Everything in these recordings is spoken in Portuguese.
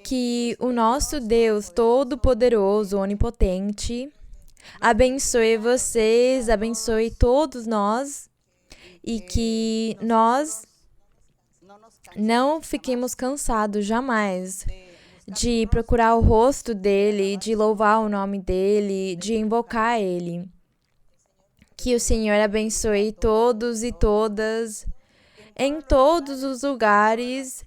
Que o nosso Deus Todo-Poderoso, Onipotente, abençoe vocês, abençoe todos nós e que nós não fiquemos cansados jamais de procurar o rosto dele, de louvar o nome dele, de invocar ele. Que o Senhor abençoe todos e todas em todos os lugares,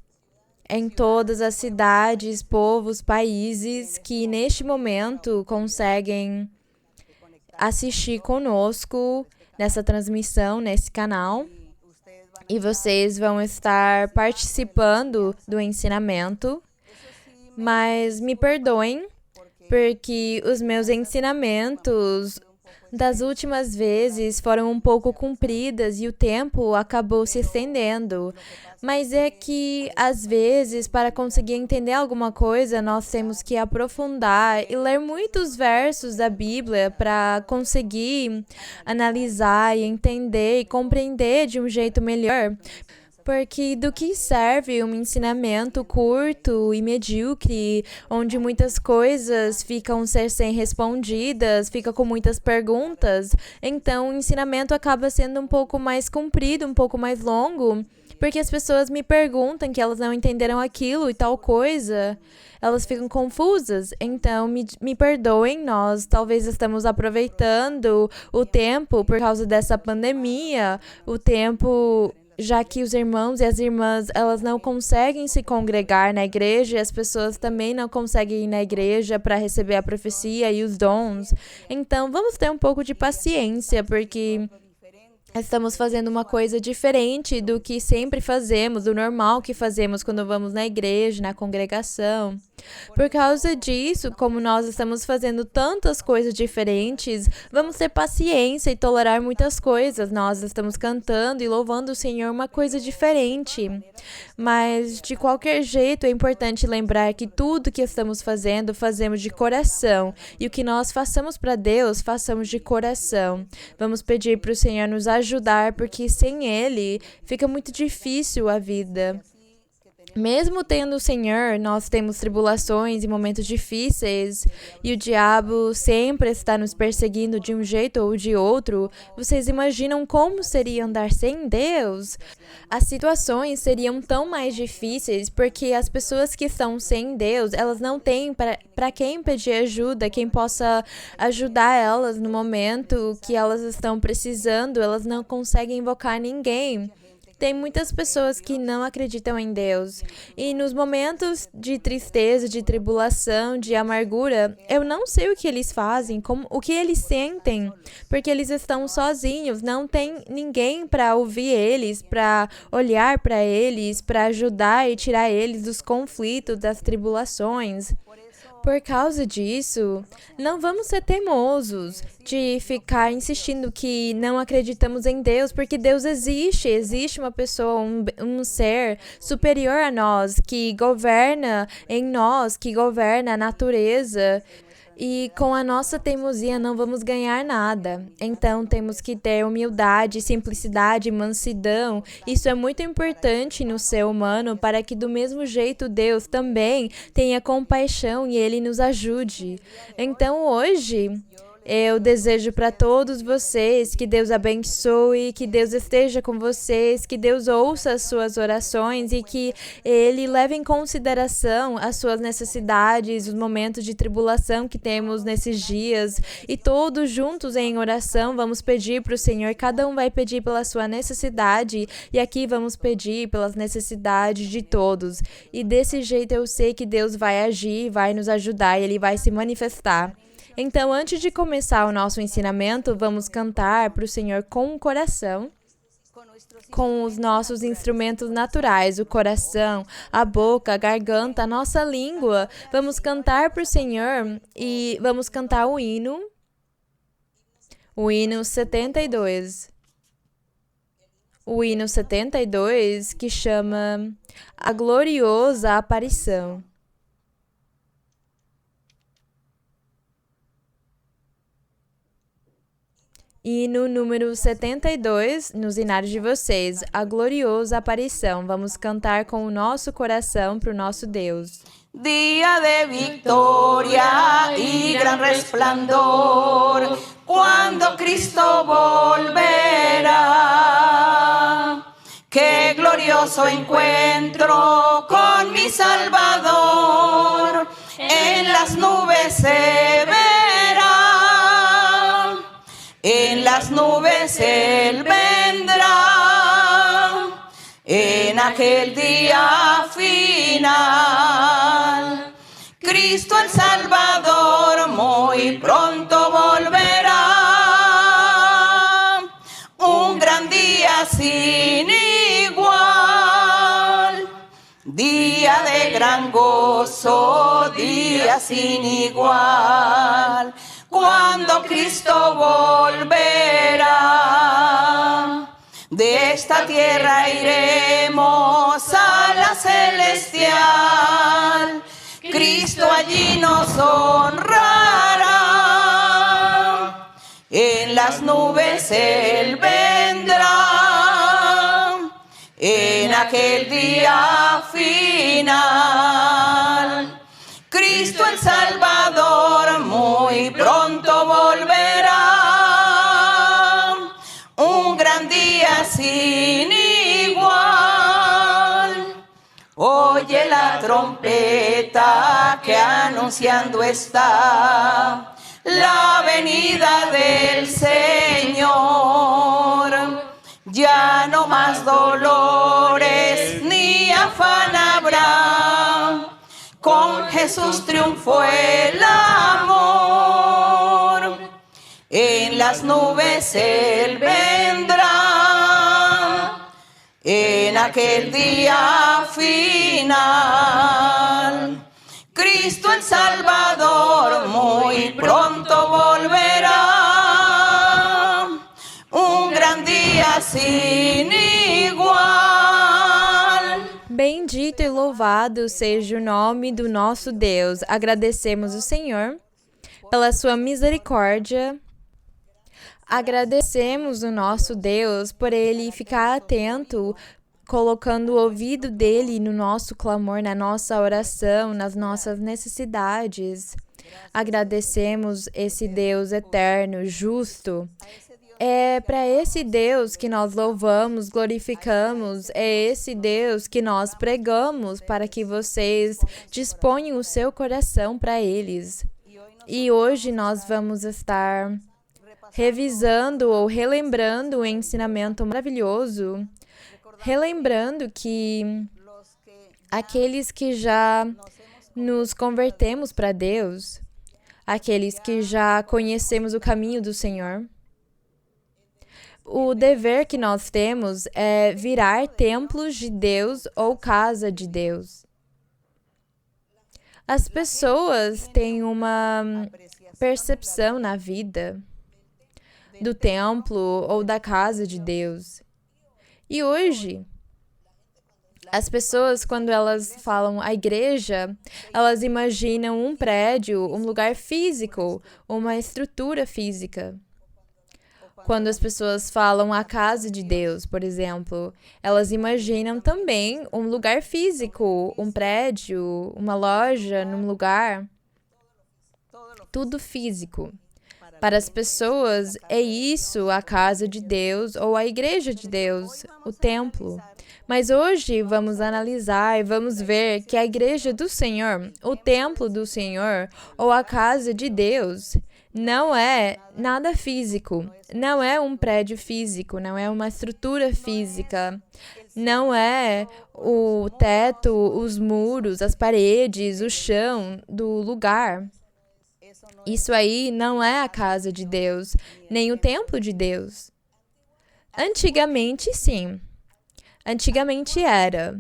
em todas as cidades, povos, países que neste momento conseguem assistir conosco nessa transmissão, nesse canal. E vocês vão estar participando do ensinamento. Mas me perdoem, porque os meus ensinamentos das últimas vezes foram um pouco compridas e o tempo acabou se estendendo. Mas é que, às vezes, para conseguir entender alguma coisa, nós temos que aprofundar e ler muitos versos da Bíblia para conseguir analisar e entender e compreender de um jeito melhor. Porque do que serve um ensinamento curto e medíocre, onde muitas coisas ficam sem respondidas, fica com muitas perguntas, então o ensinamento acaba sendo um pouco mais comprido, um pouco mais longo, porque as pessoas me perguntam que elas não entenderam aquilo e tal coisa, elas ficam confusas, então me perdoem, nós talvez estamos aproveitando o tempo por causa dessa pandemia, o tempo... já que os irmãos e as irmãs, elas não conseguem se congregar na igreja, e as pessoas também não conseguem ir na igreja para receber a profecia e os dons. Então, vamos ter um pouco de paciência, porque estamos fazendo uma coisa diferente do que sempre fazemos, do normal que fazemos quando vamos na igreja, na congregação. Por causa disso, como nós estamos fazendo tantas coisas diferentes, vamos ter paciência e tolerar muitas coisas. Nós estamos cantando e louvando o Senhor uma coisa diferente. Mas, de qualquer jeito, é importante lembrar que tudo que estamos fazendo, fazemos de coração. E o que nós façamos para Deus, façamos de coração. Vamos pedir para o Senhor nos ajudar, porque sem Ele fica muito difícil a vida. Mesmo tendo o Senhor, nós temos tribulações e momentos difíceis, e o diabo sempre está nos perseguindo de um jeito ou de outro. Vocês imaginam como seria andar sem Deus? As situações seriam tão mais difíceis porque as pessoas que estão sem Deus, elas não têm para quem pedir ajuda, quem possa ajudar elas no momento que elas estão precisando, elas não conseguem invocar ninguém. Tem muitas pessoas que não acreditam em Deus. E nos momentos de tristeza, de tribulação, de amargura, eu não sei o que eles fazem, o que eles sentem, porque eles estão sozinhos, não tem ninguém para ouvir eles, para olhar para eles, para ajudar e tirar eles dos conflitos, das tribulações. Por causa disso, não vamos ser teimosos de ficar insistindo que não acreditamos em Deus, porque Deus existe. Existe uma pessoa, um ser superior a nós, que governa em nós, que governa a natureza. E com a nossa teimosia não vamos ganhar nada. Então temos que ter humildade, simplicidade, mansidão. Isso é muito importante no ser humano para que do mesmo jeito Deus também tenha compaixão e Ele nos ajude. Então hoje... eu desejo para todos vocês que Deus abençoe, que Deus esteja com vocês, que Deus ouça as suas orações e que Ele leve em consideração as suas necessidades, os momentos de tribulação que temos nesses dias. E todos juntos em oração vamos pedir para o Senhor, cada um vai pedir pela sua necessidade e aqui vamos pedir pelas necessidades de todos. E desse jeito eu sei que Deus vai agir, vai nos ajudar e Ele vai se manifestar. Então, antes de começar o nosso ensinamento, vamos cantar para o Senhor com o coração, com os nossos instrumentos naturais, o coração, a boca, a garganta, a nossa língua. Vamos cantar para o Senhor e vamos cantar o hino 72. O hino 72, que chama A Gloriosa Aparição. E no número 72, nos inários de vocês, a gloriosa aparição. Vamos cantar com o nosso coração para o nosso Deus. día de victoria y gran resplandor, cuando Cristo volverá. Qué glorioso encuentro con mi Salvador, en las nubes se verá, en las nubes Él vendrá, en aquel día final. Cristo el Salvador muy pronto volverá, un gran día sin igual, día de gran gozo, día sin igual, cuando Cristo volverá. De esta tierra iremos a la celestial, Cristo allí nos honrará, en las nubes Él vendrá, en aquel día final. Cristo el Salvador muy pronto volverá, un gran día sin igual. Oye la trompeta que anunciando está la venida del Señor. Ya no más dolores ni afán habrá, con Jesús triunfó el amor. En las nubes Él vendrá, en aquel día final. Cristo el Salvador muy pronto volverá, un gran día sin igual. Bendito e louvado seja o nome do nosso Deus. Agradecemos o Senhor pela sua misericórdia. Agradecemos o nosso Deus por Ele ficar atento, colocando o ouvido dele no nosso clamor, na nossa oração, nas nossas necessidades. Agradecemos esse Deus eterno, justo. É para esse Deus que nós louvamos, glorificamos, é esse Deus que nós pregamos para que vocês disponham o seu coração para eles. E hoje nós vamos estar revisando ou relembrando o ensinamento maravilhoso, relembrando que aqueles que já nos convertemos para Deus, aqueles que já conhecemos o caminho do Senhor, o dever que nós temos é virar templos de Deus ou casa de Deus. As pessoas têm uma percepção na vida do templo ou da casa de Deus. E hoje, as pessoas, quando elas falam a igreja, elas imaginam um prédio, um lugar físico, uma estrutura física. Quando as pessoas falam a casa de Deus, por exemplo, elas imaginam também um lugar físico, um prédio, uma loja, num lugar. Tudo físico. Para as pessoas, é isso a casa de Deus ou a igreja de Deus, o templo. Mas hoje vamos analisar e vamos ver que a igreja do Senhor, o templo do Senhor ou a casa de Deus, não é nada físico, não é um prédio físico, não é uma estrutura física, não é o teto, os muros, as paredes, o chão do lugar. Isso aí não é a casa de Deus, nem o templo de Deus. Antigamente, sim. Antigamente era.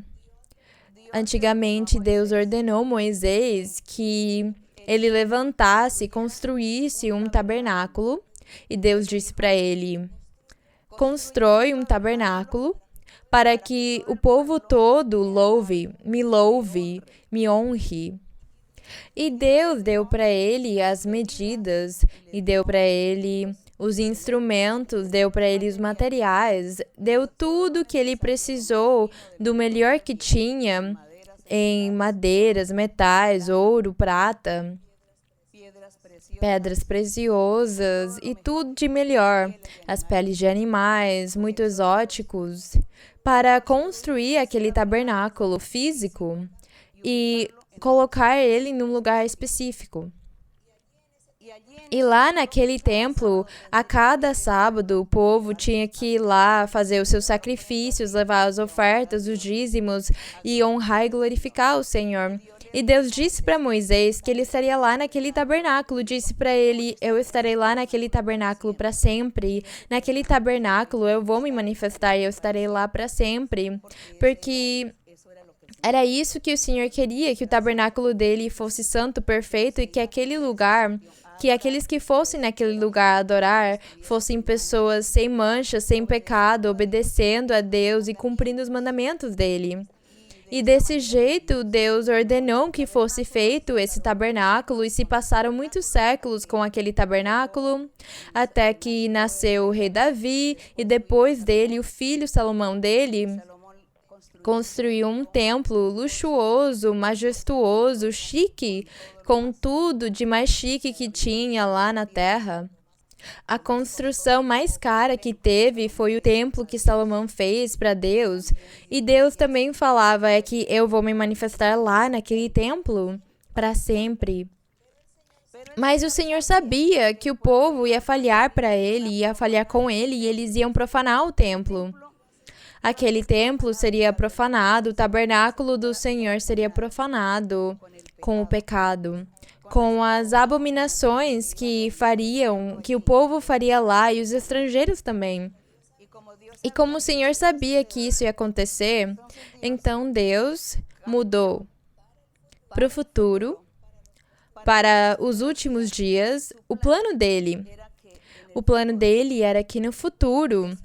Antigamente, Deus ordenou Moisés que ele levantasse e construísse um tabernáculo. E Deus disse para ele, constrói um tabernáculo para que o povo todo louve, me honre. E Deus deu para ele as medidas, e deu para ele os instrumentos, deu para ele os materiais, deu tudo que ele precisou do melhor que tinha em madeiras, metais, ouro, prata, pedras preciosas e tudo de melhor, as peles de animais muito exóticos, para construir aquele tabernáculo físico e colocar ele num lugar específico. E lá naquele templo, a cada sábado, o povo tinha que ir lá fazer os seus sacrifícios, levar as ofertas, os dízimos e honrar e glorificar o Senhor. E Deus disse para Moisés que ele estaria lá naquele tabernáculo. Disse para ele: eu estarei lá naquele tabernáculo para sempre. Naquele tabernáculo eu vou me manifestar e eu estarei lá para sempre. Porque era isso que o Senhor queria, que o tabernáculo dele fosse santo, perfeito e que aquele lugar, que aqueles que fossem naquele lugar adorar, fossem pessoas sem mancha, sem pecado, obedecendo a Deus e cumprindo os mandamentos dele. E desse jeito, Deus ordenou que fosse feito esse tabernáculo e se passaram muitos séculos com aquele tabernáculo, até que nasceu o rei Davi e depois dele, o filho Salomão dele construiu um templo luxuoso, majestuoso, chique, com tudo de mais chique que tinha lá na terra. A construção mais cara que teve foi o templo que Salomão fez para Deus. E Deus também falava que eu vou me manifestar lá naquele templo para sempre. Mas o Senhor sabia que o povo ia falhar para ele, ia falhar com ele e eles iam profanar o templo. Aquele templo seria profanado, o tabernáculo do Senhor seria profanado com o pecado, com as abominações que o povo faria lá e os estrangeiros também. E como o Senhor sabia que isso ia acontecer, então Deus mudou para o futuro, para os últimos dias, o plano dele. O plano dele era que no futuro,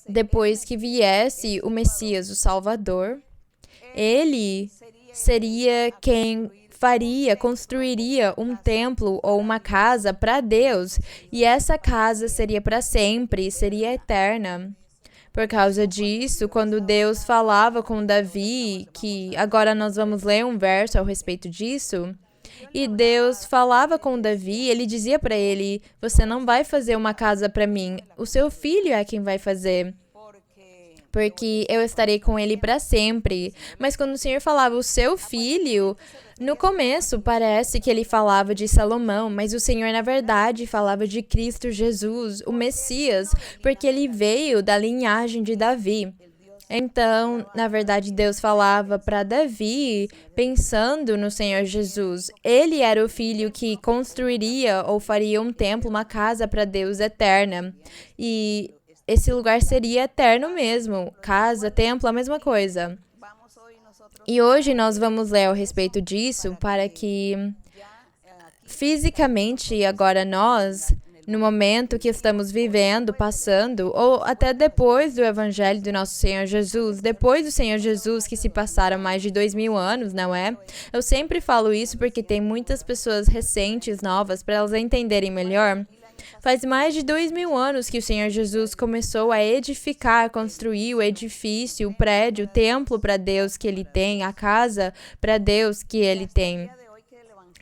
depois que viesse o Messias, o Salvador, ele seria quem construiria um templo ou uma casa para Deus, e essa casa seria para sempre, seria eterna. Por causa disso, quando Deus falava com Davi, que agora nós vamos ler um verso a respeito disso, e Deus falava com Davi, ele dizia para ele: você não vai fazer uma casa para mim, o seu filho é quem vai fazer, porque eu estarei com ele para sempre. Mas quando o Senhor falava o seu filho, no começo parece que ele falava de Salomão, mas o Senhor na verdade falava de Cristo Jesus, o Messias, porque ele veio da linhagem de Davi. Então, na verdade, Deus falava para Davi pensando no Senhor Jesus. Ele era o filho que construiria ou faria um templo, uma casa para Deus eterna. E esse lugar seria eterno mesmo. Casa, templo, a mesma coisa. E hoje nós vamos ler a respeito disso para que fisicamente agora nós, no momento que estamos vivendo, passando, ou até depois do Evangelho do nosso Senhor Jesus, depois do Senhor Jesus que se passaram mais de 2000 anos, não é? Eu sempre falo isso porque tem muitas pessoas recentes, novas, para elas entenderem melhor. Faz mais de 2000 anos que o Senhor Jesus começou a edificar, construir o edifício, o prédio, o templo para Deus que Ele tem, a casa para Deus que Ele tem.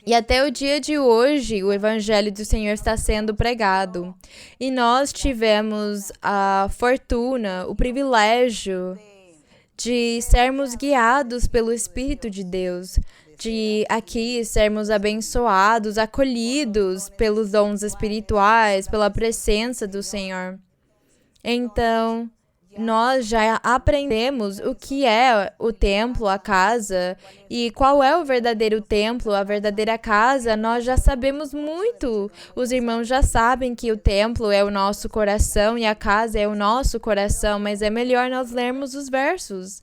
E até o dia de hoje, o Evangelho do Senhor está sendo pregado. E nós tivemos a fortuna, o privilégio de sermos guiados pelo Espírito de Deus, de aqui sermos abençoados, acolhidos pelos dons espirituais, pela presença do Senhor. Então, nós já aprendemos o que é o templo, a casa, e qual é o verdadeiro templo, a verdadeira casa. Nós já sabemos muito. Os irmãos já sabem que o templo é o nosso coração e a casa é o nosso coração, mas é melhor nós lermos os versos.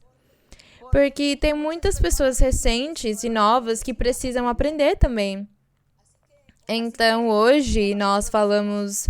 Porque tem muitas pessoas recentes e novas que precisam aprender também. Então, hoje, nós falamos,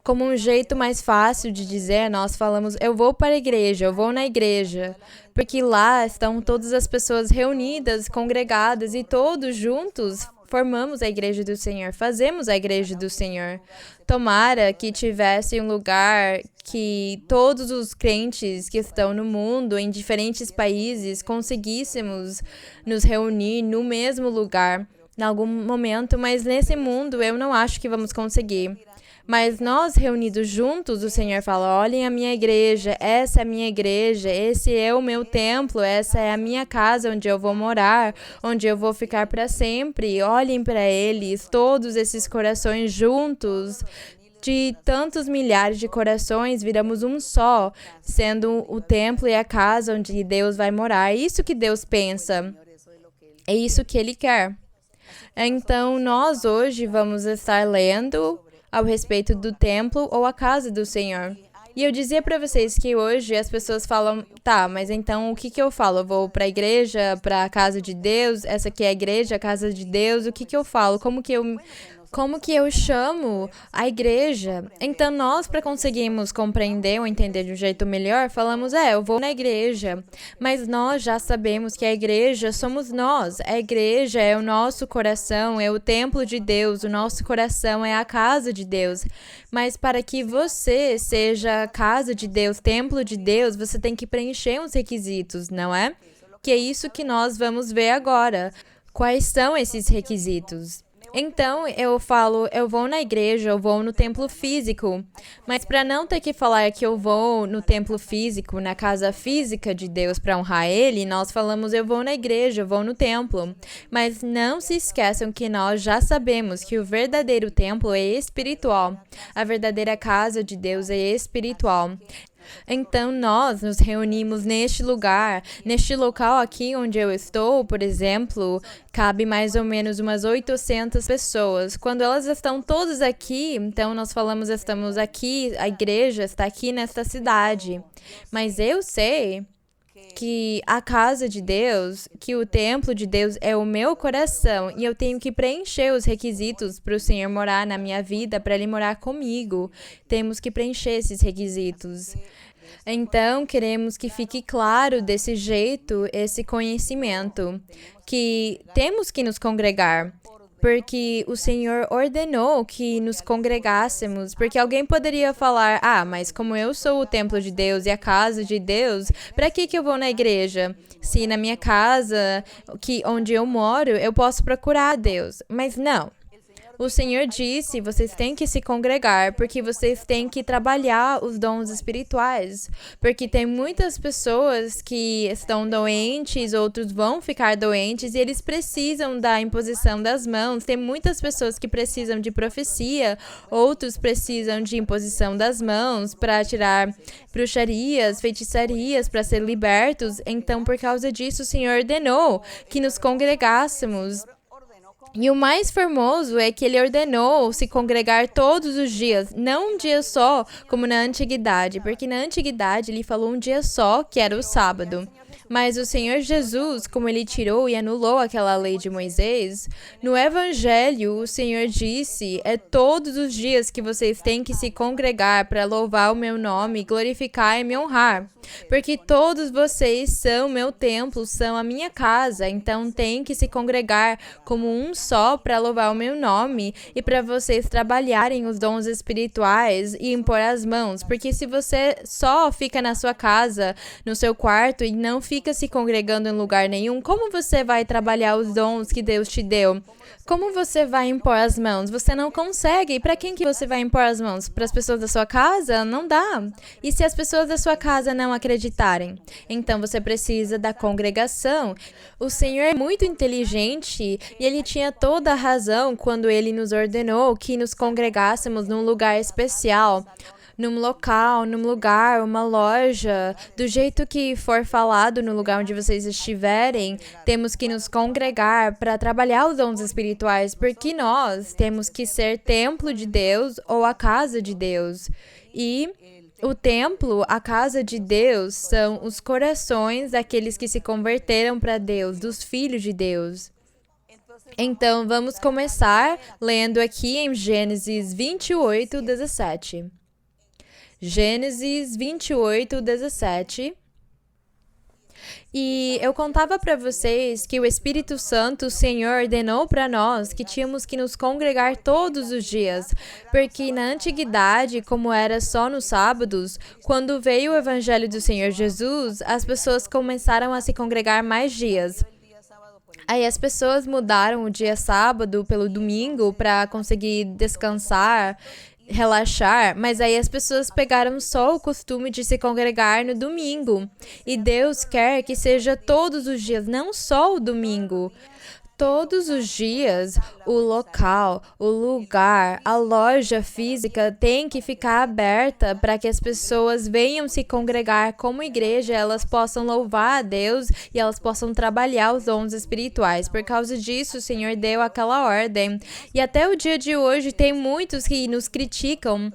como um jeito mais fácil de dizer, nós falamos: eu vou para a igreja, eu vou na igreja. Porque lá estão todas as pessoas reunidas, congregadas e todos juntos formamos a igreja do Senhor, fazemos a igreja do Senhor. Tomara que tivesse um lugar que todos os crentes que estão no mundo, em diferentes países, conseguíssemos nos reunir no mesmo lugar, em algum momento, mas nesse mundo eu não acho que vamos conseguir. Mas nós reunidos juntos, o Senhor fala, olhem a minha igreja, essa é a minha igreja, esse é o meu templo, essa é a minha casa onde eu vou morar, onde eu vou ficar para sempre. Olhem para eles, todos esses corações juntos, de tantos milhares de corações, viramos um só, sendo o templo e a casa onde Deus vai morar. É isso que Deus pensa, é isso que Ele quer. Então, nós hoje vamos estar lendo ao respeito do templo ou a casa do Senhor. E eu dizia para vocês que hoje as pessoas falam, tá, mas então o que eu falo? Eu vou para a igreja, para a casa de Deus? Essa aqui é a igreja, a casa de Deus? O que eu falo? Como que eu chamo a igreja? Então, nós, para conseguirmos compreender ou entender de um jeito melhor, falamos, eu vou na igreja. Mas nós já sabemos que a igreja somos nós. A igreja é o nosso coração, é o templo de Deus. O nosso coração é a casa de Deus. Mas para que você seja casa de Deus, templo de Deus, você tem que preencher uns requisitos, não é? Que é isso que nós vamos ver agora. Quais são esses requisitos? Então, eu falo, eu vou na igreja, eu vou no templo físico. Mas para não ter que falar que eu vou no templo físico, na casa física de Deus para honrar Ele, nós falamos, eu vou na igreja, eu vou no templo. Mas não se esqueçam que nós já sabemos que o verdadeiro templo é espiritual. A verdadeira casa de Deus é espiritual. Então, nós nos reunimos neste lugar, neste local aqui onde eu estou, por exemplo, cabe mais ou menos umas 800 pessoas. Quando elas estão todas aqui, então nós falamos, estamos aqui, a igreja está aqui nesta cidade. Mas eu sei que a casa de Deus, que o templo de Deus é o meu coração e eu tenho que preencher os requisitos para o Senhor morar na minha vida, para Ele morar comigo. Temos que preencher esses requisitos. Então, queremos que fique claro desse jeito esse conhecimento, que temos que nos congregar. Porque o Senhor ordenou que nos congregássemos, porque alguém poderia falar, mas como eu sou o templo de Deus e a casa de Deus, para que eu vou na igreja? Se na minha casa, onde eu moro, eu posso procurar a Deus. Mas não. O Senhor disse, vocês têm que se congregar, porque vocês têm que trabalhar os dons espirituais. Porque tem muitas pessoas que estão doentes, outros vão ficar doentes, e eles precisam da imposição das mãos. Tem muitas pessoas que precisam de profecia, outros precisam de imposição das mãos para tirar bruxarias, feitiçarias, para ser libertos. Então, por causa disso, o Senhor ordenou que nos congregássemos. E o mais formoso é que Ele ordenou se congregar todos os dias, não um dia só, como na antiguidade, porque na antiguidade Ele falou um dia só, que era o sábado. Mas o Senhor Jesus, como Ele tirou e anulou aquela lei de Moisés, no Evangelho o Senhor disse, é todos os dias que vocês têm que se congregar para louvar o meu nome, glorificar e me honrar. Porque todos vocês são meu templo, são a minha casa, então tem que se congregar como um só para louvar o meu nome e para vocês trabalharem os dons espirituais e impor as mãos. Porque se você só fica na sua casa, no seu quarto e não fica se congregando em lugar nenhum, como você vai trabalhar os dons que Deus te deu? Como você vai impor as mãos? Você não consegue. E para quem que você vai impor as mãos? Para as pessoas da sua casa? Não dá. E se as pessoas da sua casa não acreditarem? Então você precisa da congregação. O Senhor é muito inteligente e Ele tinha toda a razão quando Ele nos ordenou que nos congregássemos num lugar especial. Num local, num lugar, uma loja, do jeito que for falado no lugar onde vocês estiverem, temos que nos congregar para trabalhar os dons espirituais, porque nós temos que ser templo de Deus ou a casa de Deus. E o templo, a casa de Deus, são os corações daqueles que se converteram para Deus, dos filhos de Deus. Então, vamos começar lendo aqui em Gênesis 28, 17. Gênesis 28, 17. E eu contava para vocês que o Espírito Santo, o Senhor, ordenou para nós que tínhamos que nos congregar todos os dias, porque na antiguidade, como era só nos sábados, quando veio o Evangelho do Senhor Jesus, as pessoas começaram a se congregar mais dias. Aí as pessoas mudaram o dia sábado pelo domingo para conseguir descansar, relaxar, mas aí as pessoas pegaram só o costume de se congregar no domingo. E Deus quer que seja todos os dias, não só o domingo. Todos os dias, o local, o lugar, a loja física tem que ficar aberta para que as pessoas venham se congregar como igreja, elas possam louvar a Deus e elas possam trabalhar os dons espirituais. Por causa disso, o Senhor deu aquela ordem. E até o dia de hoje tem muitos que nos criticam,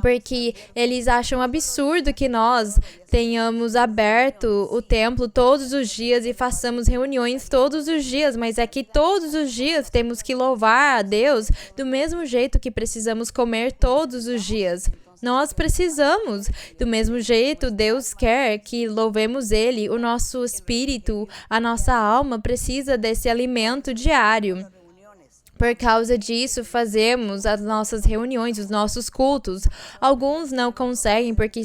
porque eles acham absurdo que nós tenhamos aberto o templo todos os dias e façamos reuniões todos os dias, mas é que todos os dias temos que louvar a Deus do mesmo jeito que precisamos comer todos os dias. Nós precisamos. Do mesmo jeito, Deus quer que louvemos Ele. O nosso espírito, a nossa alma precisa desse alimento diário. Por causa disso, fazemos as nossas reuniões, os nossos cultos. Alguns não conseguem porque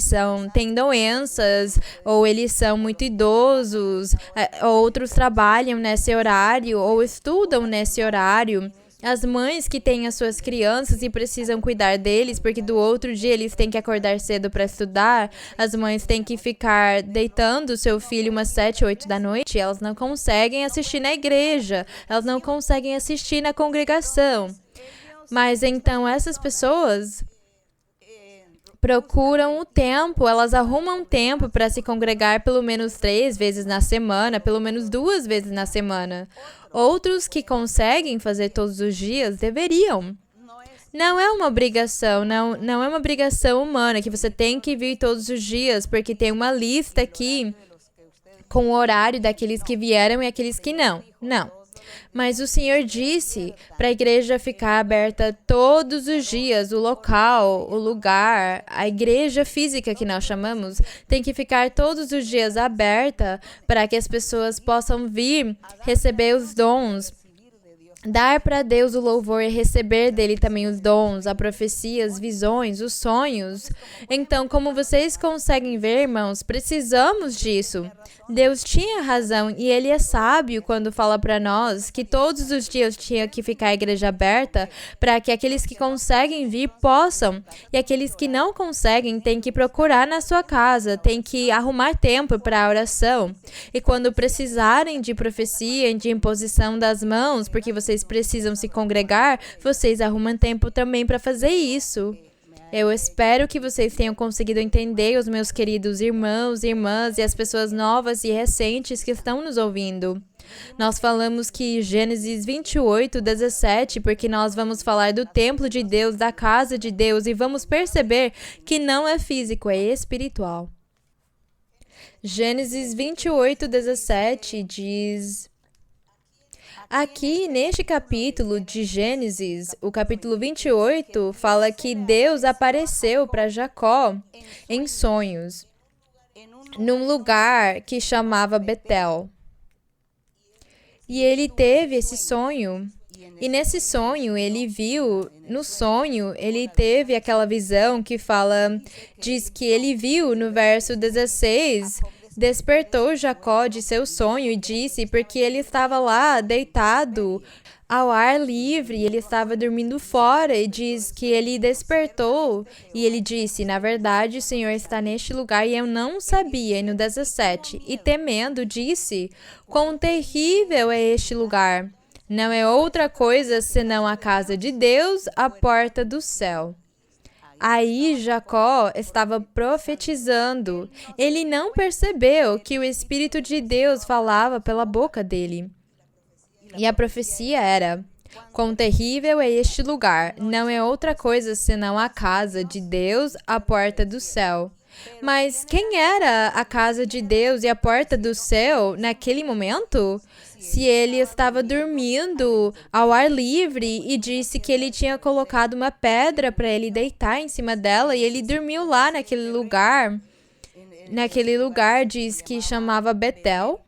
têm doenças, ou eles são muito idosos, outros trabalham nesse horário, ou estudam nesse horário. As mães que têm as suas crianças e precisam cuidar deles, porque do outro dia eles têm que acordar cedo para estudar, as mães têm que ficar deitando o seu filho umas 7, 8 da noite, elas não conseguem assistir na igreja, elas não conseguem assistir na congregação. Mas então essas pessoas procuram o tempo, elas arrumam tempo para se congregar pelo menos 3 vezes na semana, pelo menos 2 vezes na semana. Outros que conseguem fazer todos os dias deveriam. Não é uma obrigação, não é uma obrigação humana que você tem que vir todos os dias, porque tem uma lista aqui com o horário daqueles que vieram e aqueles que não. Não. Mas o Senhor disse para a igreja ficar aberta todos os dias, o local, o lugar, a igreja física que nós chamamos, tem que ficar todos os dias aberta para que as pessoas possam vir receber os dons, dar para Deus o louvor e receber dele também os dons, a profecia, as visões, os sonhos. Então, como vocês conseguem ver, irmãos, precisamos disso. Deus tinha razão e Ele é sábio quando fala para nós que todos os dias tinha que ficar a igreja aberta para que aqueles que conseguem vir possam e aqueles que não conseguem têm que procurar na sua casa, têm que arrumar tempo para a oração. E quando precisarem de profecia, de imposição das mãos, porque vocês precisam se congregar, vocês arrumam tempo também para fazer isso. Eu espero que vocês tenham conseguido entender, os meus queridos irmãos e irmãs e as pessoas novas e recentes que estão nos ouvindo. Nós falamos que Gênesis 28, 17, porque nós vamos falar do templo de Deus, da casa de Deus, e vamos perceber que não é físico, é espiritual. Gênesis 28, 17 diz... Aqui, neste capítulo de Gênesis, o capítulo 28, fala que Deus apareceu para Jacó em sonhos, num lugar que chamava Betel. E ele teve esse sonho, e nesse sonho ele viu, no sonho ele teve aquela visão que diz que ele viu no verso 16... Despertou Jacó de seu sonho e disse, porque ele estava lá deitado ao ar livre, ele estava dormindo fora, e diz que ele despertou e ele disse, na verdade o Senhor está neste lugar e eu não sabia. E no 17, e temendo disse, quão terrível é este lugar, não é outra coisa senão a casa de Deus, a porta do céu. Aí Jacó estava profetizando. Ele não percebeu que o Espírito de Deus falava pela boca dele. E a profecia era, quão terrível é este lugar, não é outra coisa senão a casa de Deus, a porta do céu. Mas quem era a casa de Deus e a porta do céu naquele momento? Se ele estava dormindo ao ar livre e disse que ele tinha colocado uma pedra para ele deitar em cima dela e ele dormiu lá naquele lugar. naquele lugar diz que chamava Betel,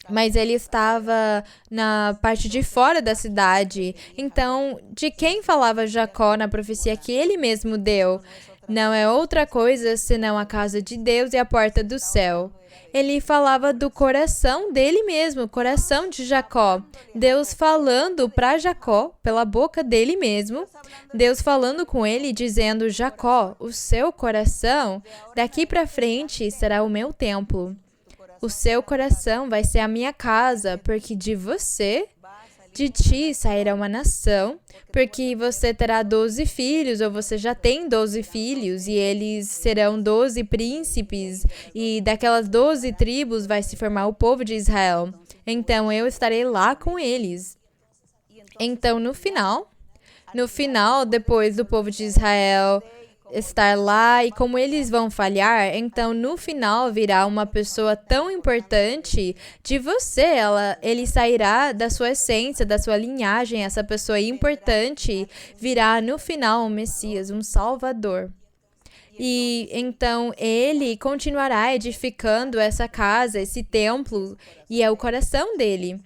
mas ele estava na parte de fora da cidade. Então, de quem falava Jacó na profecia que ele mesmo deu? Não é outra coisa senão a casa de Deus e a porta do céu. Ele falava do coração dele mesmo, o coração de Jacó. Deus falando para Jacó, pela boca dele mesmo. Deus falando com ele, dizendo: Jacó, o seu coração, daqui para frente, será o meu templo. O seu coração vai ser a minha casa, porque de ti sairá uma nação, porque você terá 12 filhos, ou você já tem 12 filhos, e eles serão 12 príncipes, e daquelas 12 tribos vai se formar o povo de Israel. Então eu estarei lá com eles. Então no final, depois do povo de Israel estar lá e como eles vão falhar, então no final virá uma pessoa tão importante de você, ele sairá da sua essência, da sua linhagem, essa pessoa importante virá no final um Messias, um Salvador. E então ele continuará edificando essa casa, esse templo, e é o coração dele.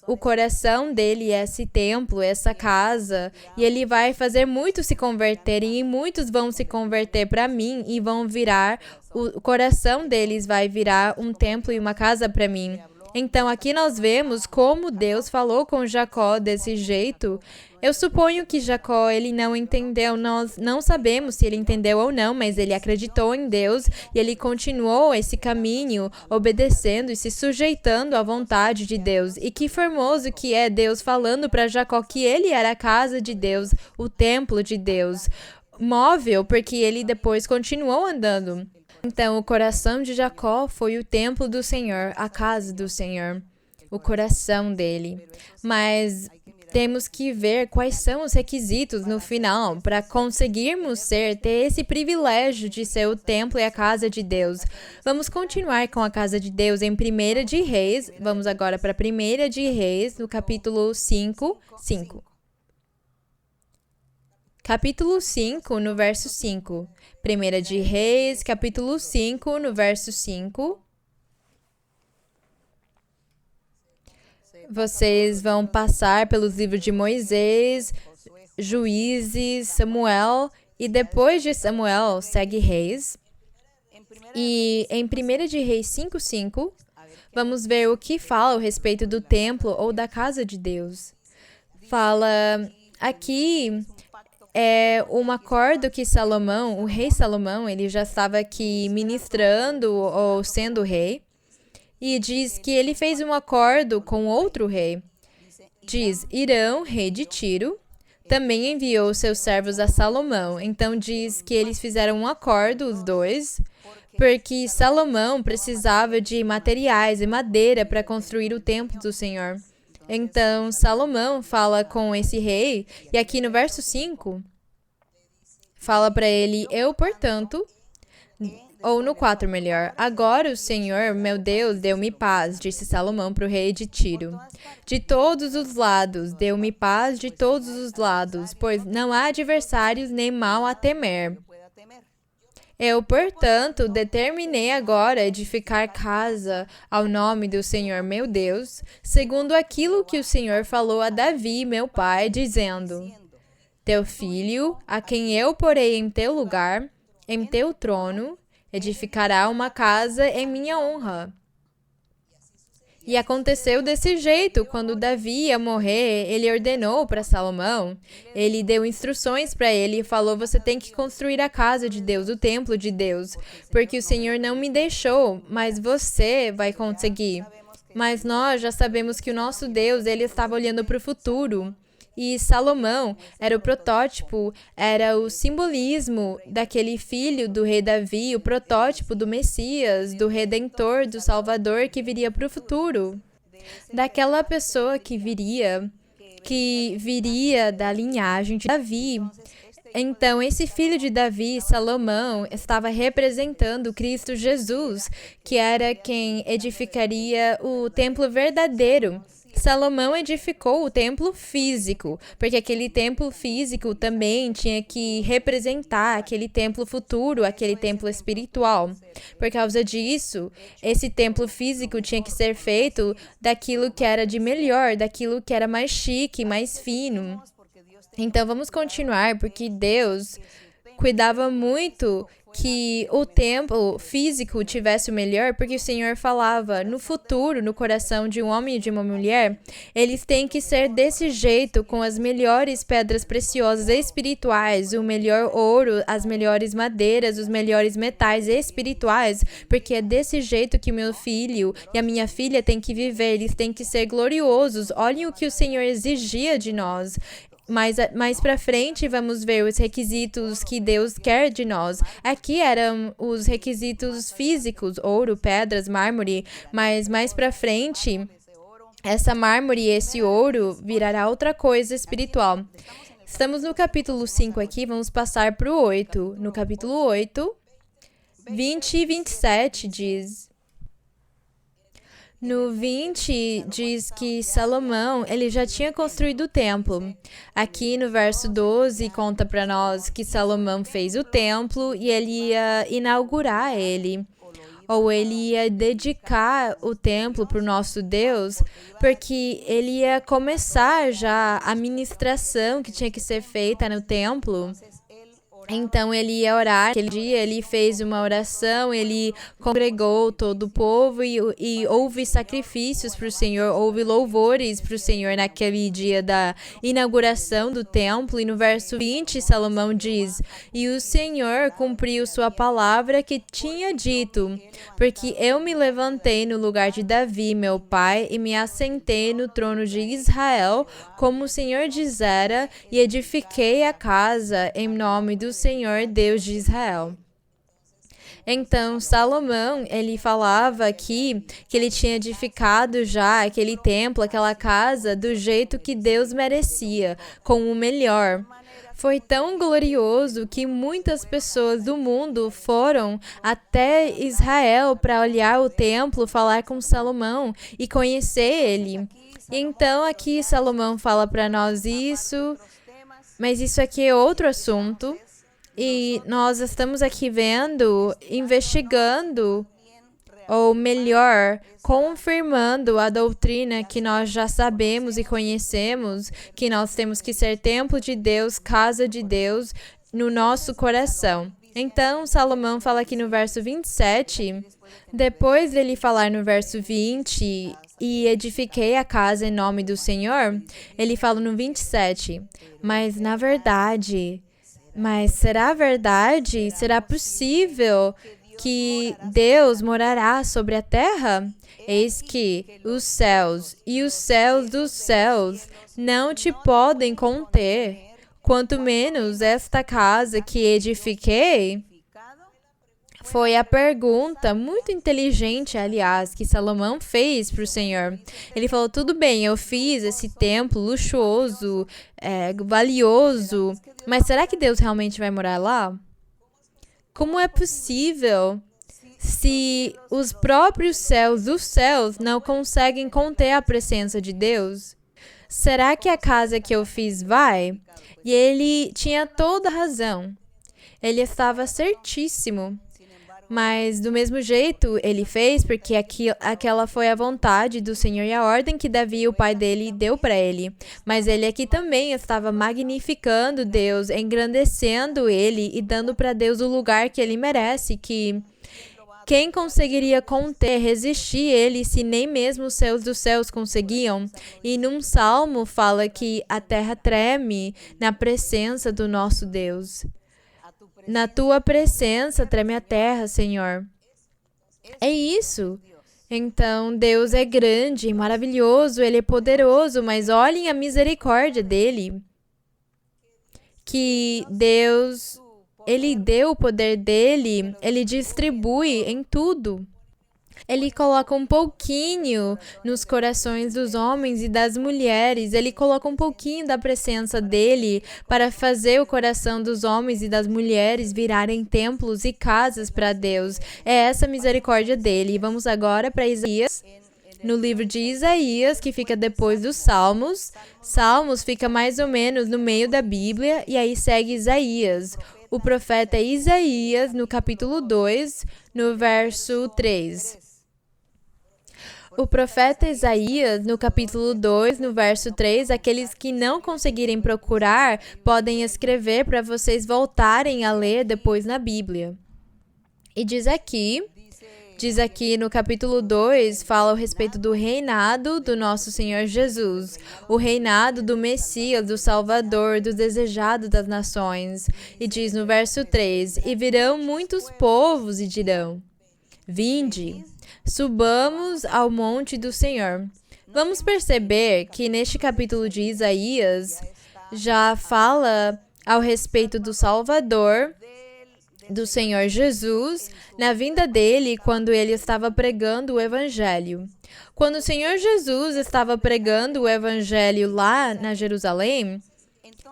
O coração dele é esse templo, essa casa, e ele vai fazer muitos se converterem, e muitos vão se converter para mim e vão virar, o coração deles vai virar um templo e uma casa para mim. Então aqui nós vemos como Deus falou com Jacó desse jeito. Eu suponho que Jacó, ele não entendeu, nós não sabemos se ele entendeu ou não, mas ele acreditou em Deus e ele continuou esse caminho, obedecendo e se sujeitando à vontade de Deus. E que formoso que é Deus falando para Jacó que ele era a casa de Deus, o templo de Deus, móvel, porque ele depois continuou andando. Então, o coração de Jacó foi o templo do Senhor, a casa do Senhor, o coração dele. Mas temos que ver quais são os requisitos no final para conseguirmos ter esse privilégio de ser o templo e a casa de Deus. Vamos continuar com a casa de Deus em 1 de Reis. Vamos agora para 1 de Reis, no capítulo 5. Capítulo 5, no verso 5. 1 de Reis, capítulo 5, no verso 5. Vocês vão passar pelos livros de Moisés, Juízes, Samuel, e depois de Samuel segue Reis. E em 1 de Reis 5:5, vamos ver o que fala a respeito do templo ou da casa de Deus. Fala aqui é um acordo que Salomão, o rei Salomão, ele já estava aqui ministrando ou sendo rei. E diz que ele fez um acordo com outro rei. Diz, Irão, rei de Tiro, também enviou seus servos a Salomão. Então diz que eles fizeram um acordo, os dois, porque Salomão precisava de materiais e madeira para construir o templo do Senhor. Então Salomão fala com esse rei, e aqui no verso 5, fala para ele, eu, portanto, ou no 4 melhor, agora o Senhor, meu Deus, deu-me paz, disse Salomão para o rei de Tiro. De todos os lados, deu-me paz de todos os lados, pois não há adversários nem mal a temer. Eu, portanto, determinei agora edificar casa ao nome do Senhor meu Deus, segundo aquilo que o Senhor falou a Davi, meu pai, dizendo, teu filho, a quem eu porei em teu lugar, em teu trono, edificará uma casa em minha honra. E aconteceu desse jeito, quando Davi ia morrer, ele ordenou para Salomão, ele deu instruções para ele e falou, você tem que construir a casa de Deus, o templo de Deus, porque o Senhor não me deixou, mas você vai conseguir. Mas nós já sabemos que o nosso Deus, ele estava olhando para o futuro. E Salomão era o protótipo, era o simbolismo daquele filho do rei Davi, o protótipo do Messias, do Redentor, do Salvador que viria para o futuro. Daquela pessoa que viria da linhagem de Davi. Então, esse filho de Davi, Salomão, estava representando Cristo Jesus, que era quem edificaria o templo verdadeiro. Salomão edificou o templo físico, porque aquele templo físico também tinha que representar aquele templo futuro, aquele templo espiritual. Por causa disso, esse templo físico tinha que ser feito daquilo que era de melhor, daquilo que era mais chique, mais fino. Então vamos continuar, porque Deus cuidava muito que o templo físico tivesse o melhor, porque o Senhor falava, no futuro, no coração de um homem e de uma mulher, eles têm que ser desse jeito, com as melhores pedras preciosas espirituais, o melhor ouro, as melhores madeiras, os melhores metais espirituais, porque é desse jeito que meu filho e a minha filha têm que viver, eles têm que ser gloriosos. Olhem o que o Senhor exigia de nós. Mais para frente, vamos ver os requisitos que Deus quer de nós. Aqui eram os requisitos físicos, ouro, pedras, mármore, mas mais para frente, essa mármore e esse ouro virará outra coisa espiritual. Estamos no capítulo 5 aqui, vamos passar para o 8. No capítulo 8, 20 e 27 diz... No 20 diz que Salomão, ele já tinha construído o templo. Aqui no verso 12 conta para nós que Salomão fez o templo e ele ia inaugurar ele. Ou ele ia dedicar o templo para o nosso Deus, porque ele ia começar já a ministração que tinha que ser feita no templo. Então ele ia orar, aquele dia ele fez uma oração, ele congregou todo o povo e houve sacrifícios para o Senhor, houve louvores para o Senhor naquele dia da inauguração do templo. E no verso 20, Salomão diz, e o Senhor cumpriu sua palavra que tinha dito, porque eu me levantei no lugar de Davi, meu pai, e me assentei no trono de Israel, como o Senhor dissera, e edifiquei a casa em nome do Senhor, Deus de Israel. Então, Salomão, ele falava aqui que ele tinha edificado já aquele templo, aquela casa, do jeito que Deus merecia, com o melhor. Foi tão glorioso que muitas pessoas do mundo foram até Israel para olhar o templo, falar com Salomão e conhecer ele. Então, aqui Salomão fala para nós isso, mas isso aqui é outro assunto. E nós estamos aqui vendo, investigando, ou melhor, confirmando a doutrina que nós já sabemos e conhecemos, que nós temos que ser templo de Deus, casa de Deus, no nosso coração. Então, Salomão fala aqui no verso 27, depois dele falar no verso 20, e edifiquei a casa em nome do Senhor, ele fala no 27, mas será verdade? Será possível que Deus morará sobre a terra? Eis que os céus e os céus dos céus não te podem conter, quanto menos esta casa que edifiquei. Foi a pergunta muito inteligente, aliás, que Salomão fez para o Senhor. Ele falou, tudo bem, eu fiz esse templo luxuoso, valioso, mas será que Deus realmente vai morar lá? Como é possível se os próprios céus dos céus não conseguem conter a presença de Deus? Será que a casa que eu fiz vai? E ele tinha toda a razão. Ele estava certíssimo. Mas, do mesmo jeito, ele fez porque aquela foi a vontade do Senhor e a ordem que Davi, o pai dele, deu para ele. Mas ele aqui também estava magnificando Deus, engrandecendo ele e dando para Deus o lugar que ele merece, que quem conseguiria conter, resistir ele, se nem mesmo os céus dos céus conseguiam? E num salmo fala que a terra treme na presença do nosso Deus. Na tua presença treme a terra, Senhor. É isso. Então, Deus é grande, maravilhoso, Ele é poderoso, mas olhem a misericórdia dEle. Que Deus, Ele deu o poder dEle, Ele distribui em tudo. Ele coloca um pouquinho nos corações dos homens e das mulheres. Ele coloca um pouquinho da presença dele para fazer o coração dos homens e das mulheres virarem templos e casas para Deus. É essa a misericórdia dele. Vamos agora para Isaías, no livro de Isaías, que fica depois dos Salmos. Salmos fica mais ou menos no meio da Bíblia, e aí segue Isaías. O profeta Isaías, no capítulo 2, no verso 3. O profeta Isaías, no capítulo 2, no verso 3, aqueles que não conseguirem procurar, podem escrever para vocês voltarem a ler depois na Bíblia. E diz aqui no capítulo 2, fala a respeito do reinado do nosso Senhor Jesus, o reinado do Messias, do Salvador, do desejado das nações. E diz no verso 3, e virão muitos povos e dirão, vinde, subamos ao monte do Senhor. Vamos perceber que neste capítulo de Isaías já fala ao respeito do Salvador, do Senhor Jesus, na vinda dele quando ele estava pregando o Evangelho. Quando o Senhor Jesus estava pregando o Evangelho lá na Jerusalém,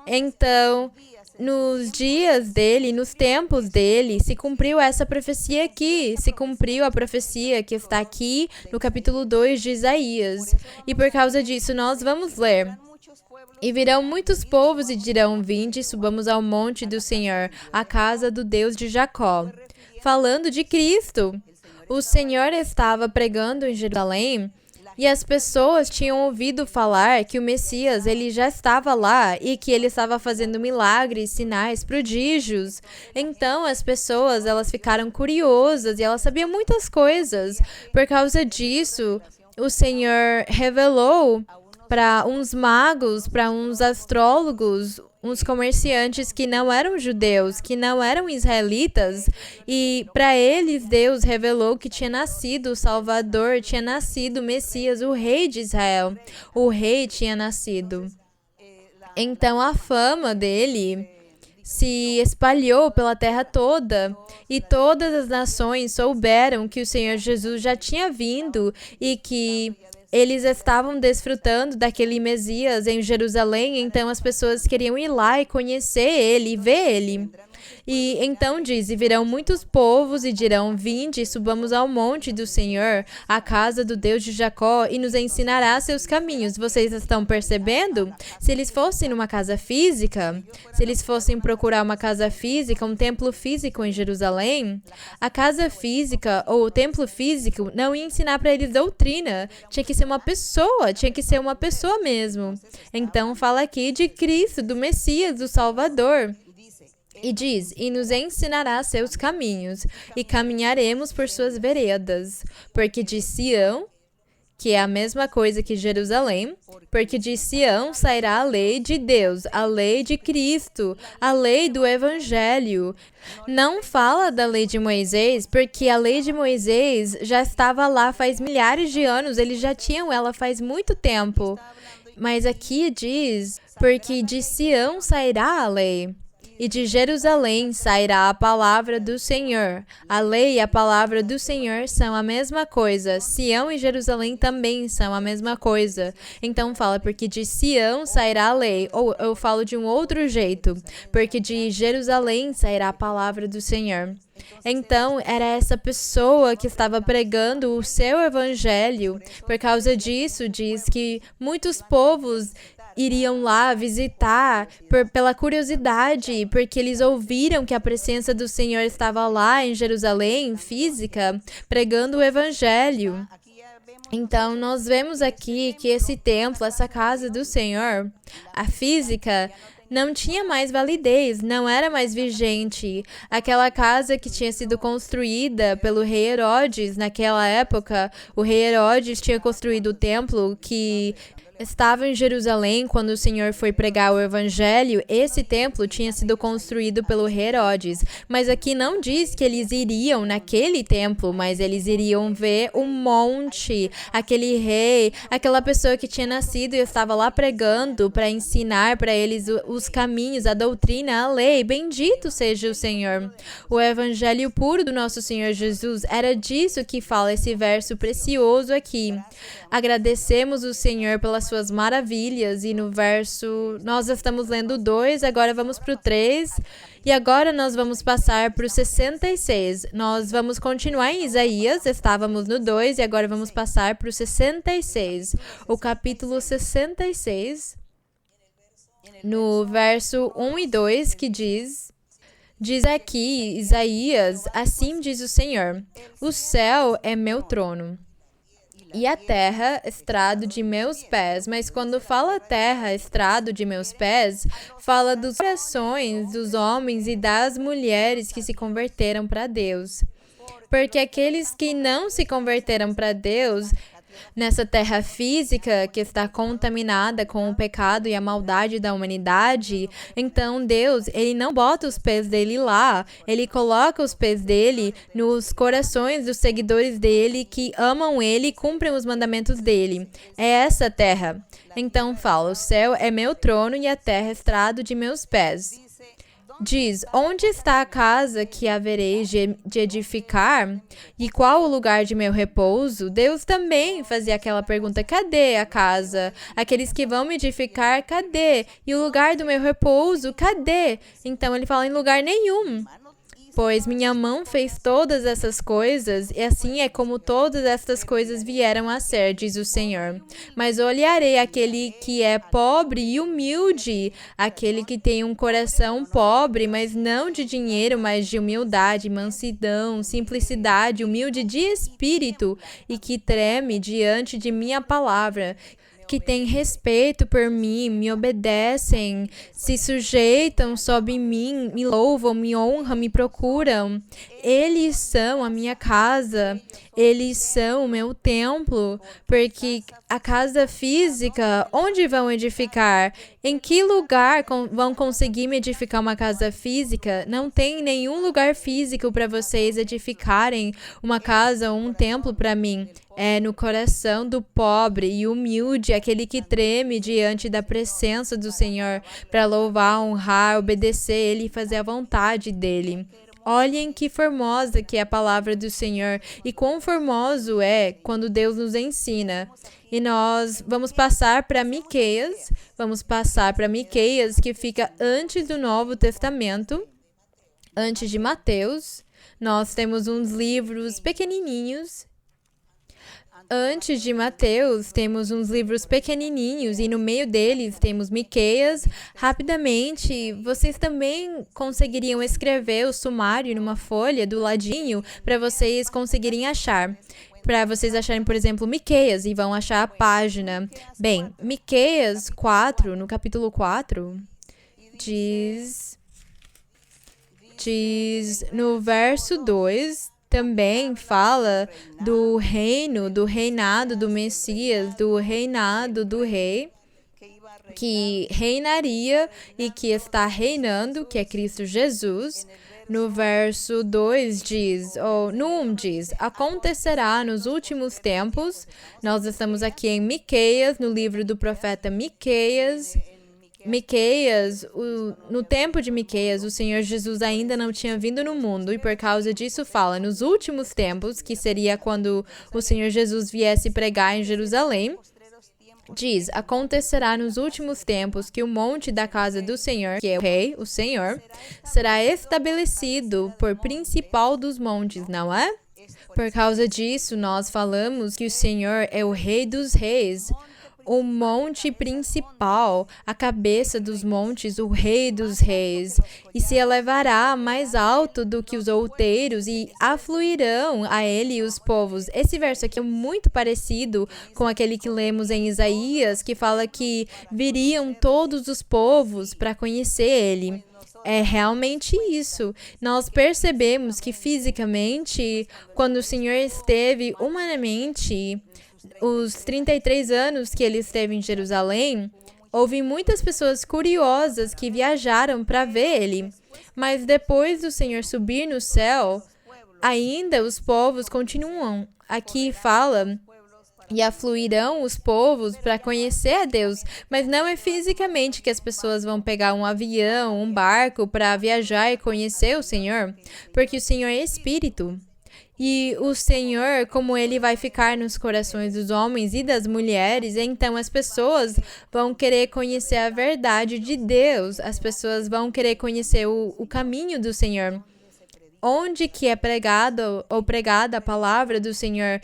então, nos dias dele, nos tempos dele, se cumpriu essa profecia aqui, se cumpriu a profecia que está aqui no capítulo 2 de Isaías. E por causa disso, nós vamos ler. E virão muitos povos e dirão, vinde, subamos ao monte do Senhor, à casa do Deus de Jacó. Falando de Cristo, o Senhor estava pregando em Jerusalém e as pessoas tinham ouvido falar que o Messias ele já estava lá e que ele estava fazendo milagres, sinais, prodígios. Então as pessoas elas ficaram curiosas e elas sabiam muitas coisas. Por causa disso, o Senhor revelou para uns magos, para uns astrólogos, uns comerciantes que não eram judeus, que não eram israelitas, e para eles Deus revelou que tinha nascido o Salvador, tinha nascido o Messias, o rei de Israel. O rei tinha nascido. Então a fama dele se espalhou pela terra toda, e todas as nações souberam que o Senhor Jesus já tinha vindo e que eles estavam desfrutando daquele Messias em Jerusalém, então as pessoas queriam ir lá e conhecer ele, e ver ele. E então diz, e virão muitos povos e dirão, vinde, subamos ao monte do Senhor, à casa do Deus de Jacó, e nos ensinará seus caminhos. Vocês estão percebendo? Se eles fossem numa casa física, se eles fossem procurar uma casa física, um templo físico em Jerusalém, a casa física ou o templo físico não ia ensinar para eles doutrina. Tinha que ser uma pessoa mesmo. Então fala aqui de Cristo, do Messias, do Salvador. E diz, e nos ensinará seus caminhos, e caminharemos por suas veredas. Porque de Sião, que é a mesma coisa que Jerusalém, porque de Sião sairá a lei de Deus, a lei de Cristo, a lei do Evangelho. Não fala da lei de Moisés, porque a lei de Moisés já estava lá faz milhares de anos, eles já tinham ela faz muito tempo. Mas aqui diz, porque de Sião sairá a lei. E de Jerusalém sairá a palavra do Senhor. A lei e a palavra do Senhor são a mesma coisa. Sião e Jerusalém também são a mesma coisa. Então fala, porque de Sião sairá a lei. Ou eu falo de um outro jeito. Porque de Jerusalém sairá a palavra do Senhor. Então, era essa pessoa que estava pregando o seu evangelho. Por causa disso, diz que muitos povos iriam lá visitar pela curiosidade, porque eles ouviram que a presença do Senhor estava lá em Jerusalém, física, pregando o Evangelho. Então, nós vemos aqui que esse templo, essa casa do Senhor, a física, não tinha mais validez, não era mais vigente. Aquela casa que tinha sido construída pelo rei Herodes naquela época, o rei Herodes tinha construído o templo que estava em Jerusalém quando o Senhor foi pregar o Evangelho. Esse templo tinha sido construído pelo rei Herodes, mas aqui não diz que eles iriam naquele templo, mas eles iriam ver o monte, aquele rei, aquela pessoa que tinha nascido e estava lá pregando para ensinar para eles os caminhos, a doutrina, a lei. Bendito seja o Senhor. O Evangelho puro do nosso Senhor Jesus, era disso que fala esse verso precioso aqui. Agradecemos o Senhor pela suas maravilhas. E no verso, nós estamos lendo o 2, agora vamos para o 3. E agora nós vamos passar para o 66. Nós vamos continuar em Isaías, estávamos no 2 e agora vamos passar para o 66. O capítulo 66, no verso 1 e 2, que diz aqui, Isaías, assim diz o Senhor, o céu é meu trono e a terra, estrado de meus pés. Mas quando fala terra, estrado de meus pés, fala dos corações dos homens e das mulheres que se converteram para Deus. Porque aqueles que não se converteram para Deus, nessa terra física que está contaminada com o pecado e a maldade da humanidade, então Deus, ele não bota os pés dele lá, ele coloca os pés dele nos corações dos seguidores dele que amam ele e cumprem os mandamentos dele. É essa terra. Então fala, o céu é meu trono e a terra é estrado de meus pés. Diz, onde está a casa que haverei de edificar? E qual o lugar de meu repouso? Deus também fazia aquela pergunta, cadê a casa? Aqueles que vão me edificar, cadê? E o lugar do meu repouso, cadê? Então ele fala, em lugar nenhum. Pois minha mão fez todas essas coisas, e assim é como todas estas coisas vieram a ser, diz o Senhor. Mas olharei aquele que é pobre e humilde, aquele que tem um coração pobre, mas não de dinheiro, mas de humildade, mansidão, simplicidade, humilde de espírito, e que treme diante de minha palavra, que têm respeito por mim, me obedecem, se sujeitam sob mim, me louvam, me honram, me procuram. Eles são a minha casa, eles são o meu templo, porque a casa física, onde vão edificar? Em que lugar vão conseguir me edificar uma casa física? Não tem nenhum lugar físico para vocês edificarem uma casa ou um templo para mim. É no coração do pobre e humilde, aquele que treme diante da presença do Senhor para louvar, honrar, obedecer Ele e fazer a vontade dEle. Olhem que formosa que é a palavra do Senhor e quão formoso é quando Deus nos ensina. E nós vamos passar para Miqueias, que fica antes do Novo Testamento, antes de Mateus. Nós temos uns livros pequenininhos. Antes de Mateus, temos uns livros pequenininhos e no meio deles temos Miqueias. Rapidamente, vocês também conseguiriam escrever o sumário numa folha do ladinho para vocês conseguirem achar. Para vocês acharem, por exemplo, Miqueias e vão achar a página. Bem, Miqueias 4, no capítulo 4, diz no verso 2, também fala do reino, do reinado do Messias, do reinado do rei, que reinaria e que está reinando, que é Cristo Jesus. No verso 2 diz, ou no 1 diz, acontecerá nos últimos tempos. Nós estamos aqui em Miqueias, no livro do profeta Miqueias. No tempo de Miqueias, o Senhor Jesus ainda não tinha vindo no mundo e por causa disso fala nos últimos tempos, que seria quando o Senhor Jesus viesse pregar em Jerusalém. Diz, acontecerá nos últimos tempos que o monte da casa do Senhor, que é o Rei, o Senhor, será estabelecido por principal dos montes, não é? Por causa disso, nós falamos que o Senhor é o Rei dos Reis, o monte principal, a cabeça dos montes, o Rei dos Reis, e se elevará mais alto do que os outeiros, e afluirão a ele os povos. Esse verso aqui é muito parecido com aquele que lemos em Isaías, que fala que viriam todos os povos para conhecer ele. É realmente isso. Nós percebemos que fisicamente, quando o Senhor esteve humanamente, os 33 anos que ele esteve em Jerusalém, houve muitas pessoas curiosas que viajaram para ver ele. Mas depois do Senhor subir no céu, ainda os povos continuam. Aqui fala, e afluirão os povos para conhecer a Deus. Mas não é fisicamente que as pessoas vão pegar um avião, um barco para viajar e conhecer o Senhor, porque o Senhor é Espírito. E o Senhor, como Ele vai ficar nos corações dos homens e das mulheres, então as pessoas vão querer conhecer a verdade de Deus. As pessoas vão querer conhecer o caminho do Senhor. Onde que é pregado ou pregada a palavra do Senhor?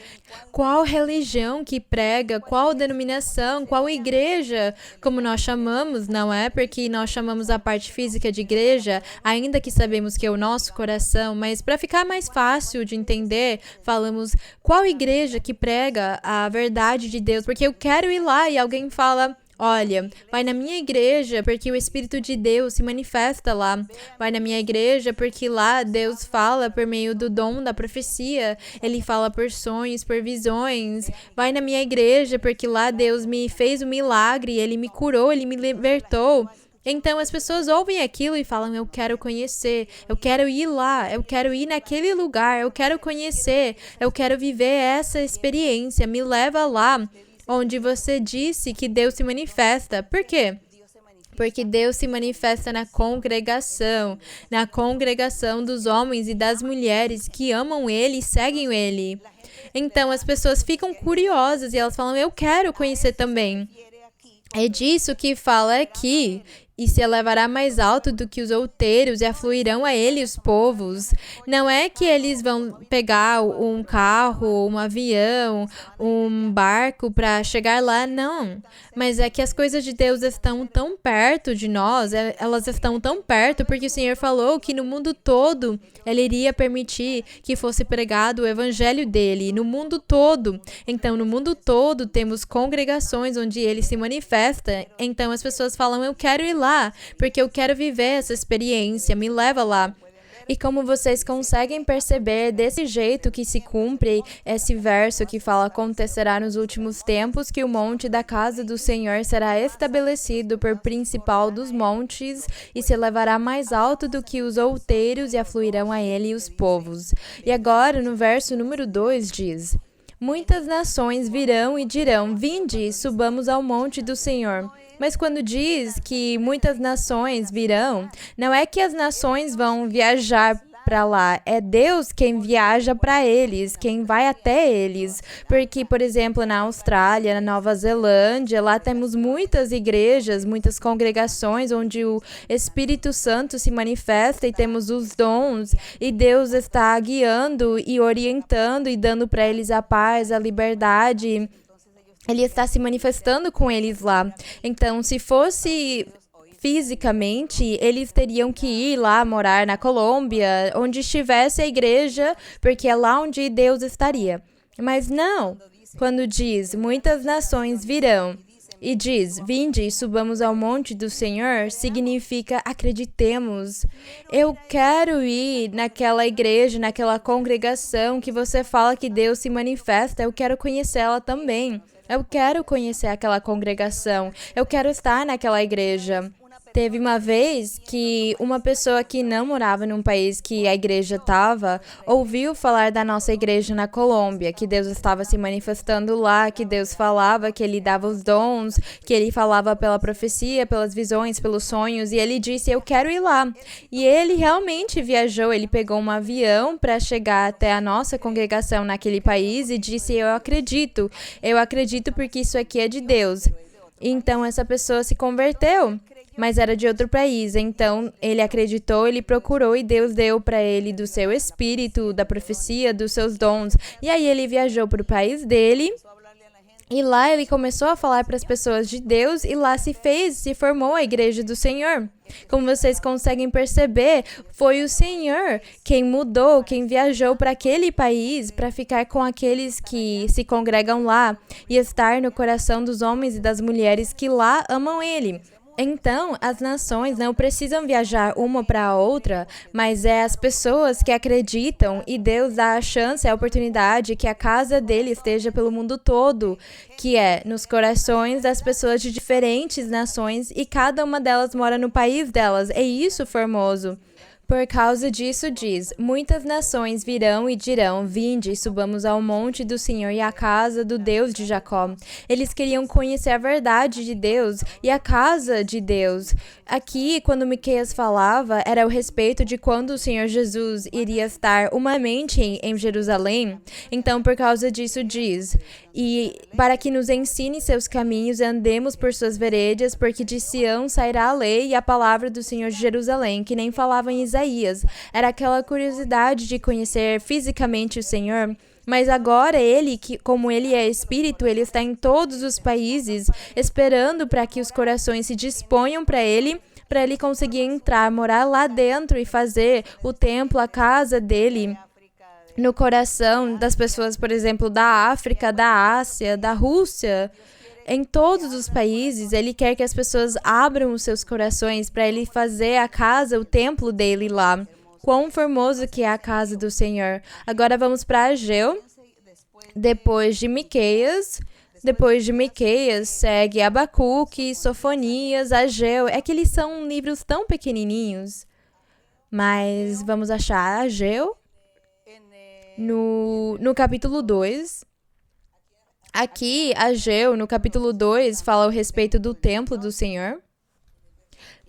Qual religião que prega? Qual denominação? Qual igreja? Como nós chamamos, não é? Porque nós chamamos a parte física de igreja, ainda que sabemos que é o nosso coração, mas para ficar mais fácil de entender, falamos qual igreja que prega a verdade de Deus? Porque eu quero ir lá e alguém fala: olha, vai na minha igreja porque o Espírito de Deus se manifesta lá. Vai na minha igreja porque lá Deus fala por meio do dom da profecia. Ele fala por sonhos, por visões. Vai na minha igreja porque lá Deus me fez um milagre, Ele me curou, Ele me libertou. Então as pessoas ouvem aquilo e falam: eu quero conhecer, eu quero ir lá, eu quero ir naquele lugar, eu quero conhecer, eu quero viver essa experiência, me leva lá. Onde você disse que Deus se manifesta. Por quê? Porque Deus se manifesta na congregação dos homens e das mulheres que amam Ele e seguem Ele. Então as pessoas ficam curiosas e elas falam: eu quero conhecer também. É disso que fala aqui. E se elevará mais alto do que os outeiros, e afluirão a ele os povos. Não é que eles vão pegar um carro, um avião, um barco para chegar lá, não. Mas é que as coisas de Deus estão tão perto de nós, elas estão tão perto, porque o Senhor falou que no mundo todo Ele iria permitir que fosse pregado o evangelho dele, no mundo todo. Então, no mundo todo temos congregações onde Ele se manifesta. Então, as pessoas falam: eu quero ir lá, porque eu quero viver essa experiência, me leva lá. E como vocês conseguem perceber, desse jeito que se cumpre esse verso que fala: acontecerá nos últimos tempos que o monte da casa do Senhor será estabelecido por principal dos montes e se elevará mais alto do que os outeiros e afluirão a ele os povos. E agora, no verso número 2 diz: muitas nações virão e dirão: vinde, subamos ao monte do Senhor. Mas quando diz que muitas nações virão, não é que as nações vão viajar para lá, é Deus quem viaja para eles, quem vai até eles. Porque, por exemplo, na Austrália, na Nova Zelândia, lá temos muitas igrejas, muitas congregações onde o Espírito Santo se manifesta e temos os dons, e Deus está guiando e orientando e dando para eles a paz, a liberdade. Ele está se manifestando com eles lá. Então, se fosse fisicamente, eles teriam que ir lá morar na Colômbia, onde estivesse a igreja, porque é lá onde Deus estaria. Mas não, quando diz: muitas nações virão, e diz: vinde e subamos ao monte do Senhor, significa: acreditemos. Eu quero ir naquela igreja, naquela congregação que você fala que Deus se manifesta, eu quero conhecê-la também. Eu quero conhecer aquela congregação, eu quero estar naquela igreja. Teve uma vez que uma pessoa que não morava num país que a igreja estava, ouviu falar da nossa igreja na Colômbia, que Deus estava se manifestando lá, que Deus falava, que Ele dava os dons, que Ele falava pela profecia, pelas visões, pelos sonhos, e ele disse: eu quero ir lá. E ele realmente viajou, ele pegou um avião para chegar até a nossa congregação naquele país e disse: eu acredito porque isso aqui é de Deus. Então essa pessoa se converteu. Mas era de outro país, então ele acreditou, ele procurou e Deus deu para ele do seu espírito, da profecia, dos seus dons. E aí ele viajou para o país dele e lá ele começou a falar para as pessoas de Deus e lá se formou a igreja do Senhor. Como vocês conseguem perceber, foi o Senhor quem mudou, quem viajou para aquele país para ficar com aqueles que se congregam lá e estar no coração dos homens e das mulheres que lá amam Ele. Então, as nações não precisam viajar uma para a outra, mas é as pessoas que acreditam e Deus dá a chance, a oportunidade que a casa dele esteja pelo mundo todo, que é nos corações das pessoas de diferentes nações e cada uma delas mora no país delas. É isso formoso. Por causa disso diz, muitas nações virão e dirão, vinde, subamos ao monte do Senhor e à casa do Deus de Jacó. Eles queriam conhecer a verdade de Deus e a casa de Deus. Aqui, quando Miqueias falava, era o respeito de quando o Senhor Jesus iria estar humanamente em Jerusalém. Então, por causa disso diz, e para que nos ensine seus caminhos e andemos por suas veredas, porque de Sião sairá a lei e a palavra do Senhor de Jerusalém, que nem falava em Isaías. Era aquela curiosidade de conhecer fisicamente o Senhor. Mas agora ele, como ele é espírito, ele está em todos os países, esperando para que os corações se disponham para ele conseguir entrar, morar lá dentro e fazer o templo, a casa dele no coração das pessoas, por exemplo, da África, da Ásia, da Rússia. Em todos os países, ele quer que as pessoas abram os seus corações para ele fazer a casa, o templo dele lá. Quão formoso que é a casa do Senhor. Agora vamos para Ageu. Depois de Miqueias segue Abacuque, Sofonias, Ageu. É que eles são livros tão pequenininhos. Mas vamos achar Ageu no capítulo 2. Aqui, Ageu, no capítulo 2, fala a respeito do templo do Senhor.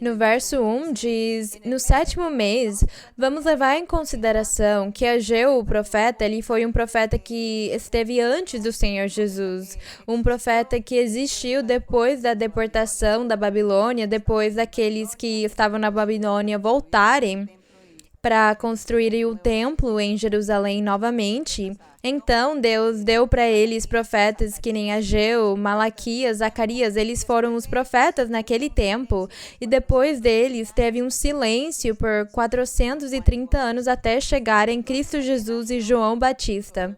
No verso 1 diz, no 7º mês, vamos levar em consideração que Ageu, o profeta, ele foi um profeta que esteve antes do Senhor Jesus. Um profeta que existiu depois da deportação da Babilônia, depois daqueles que estavam na Babilônia voltarem para construir o templo em Jerusalém novamente. Então, Deus deu para eles profetas que nem Ageu, Malaquias, Zacarias. Eles foram os profetas naquele tempo. E depois deles, teve um silêncio por 430 anos até chegar em Cristo Jesus e João Batista.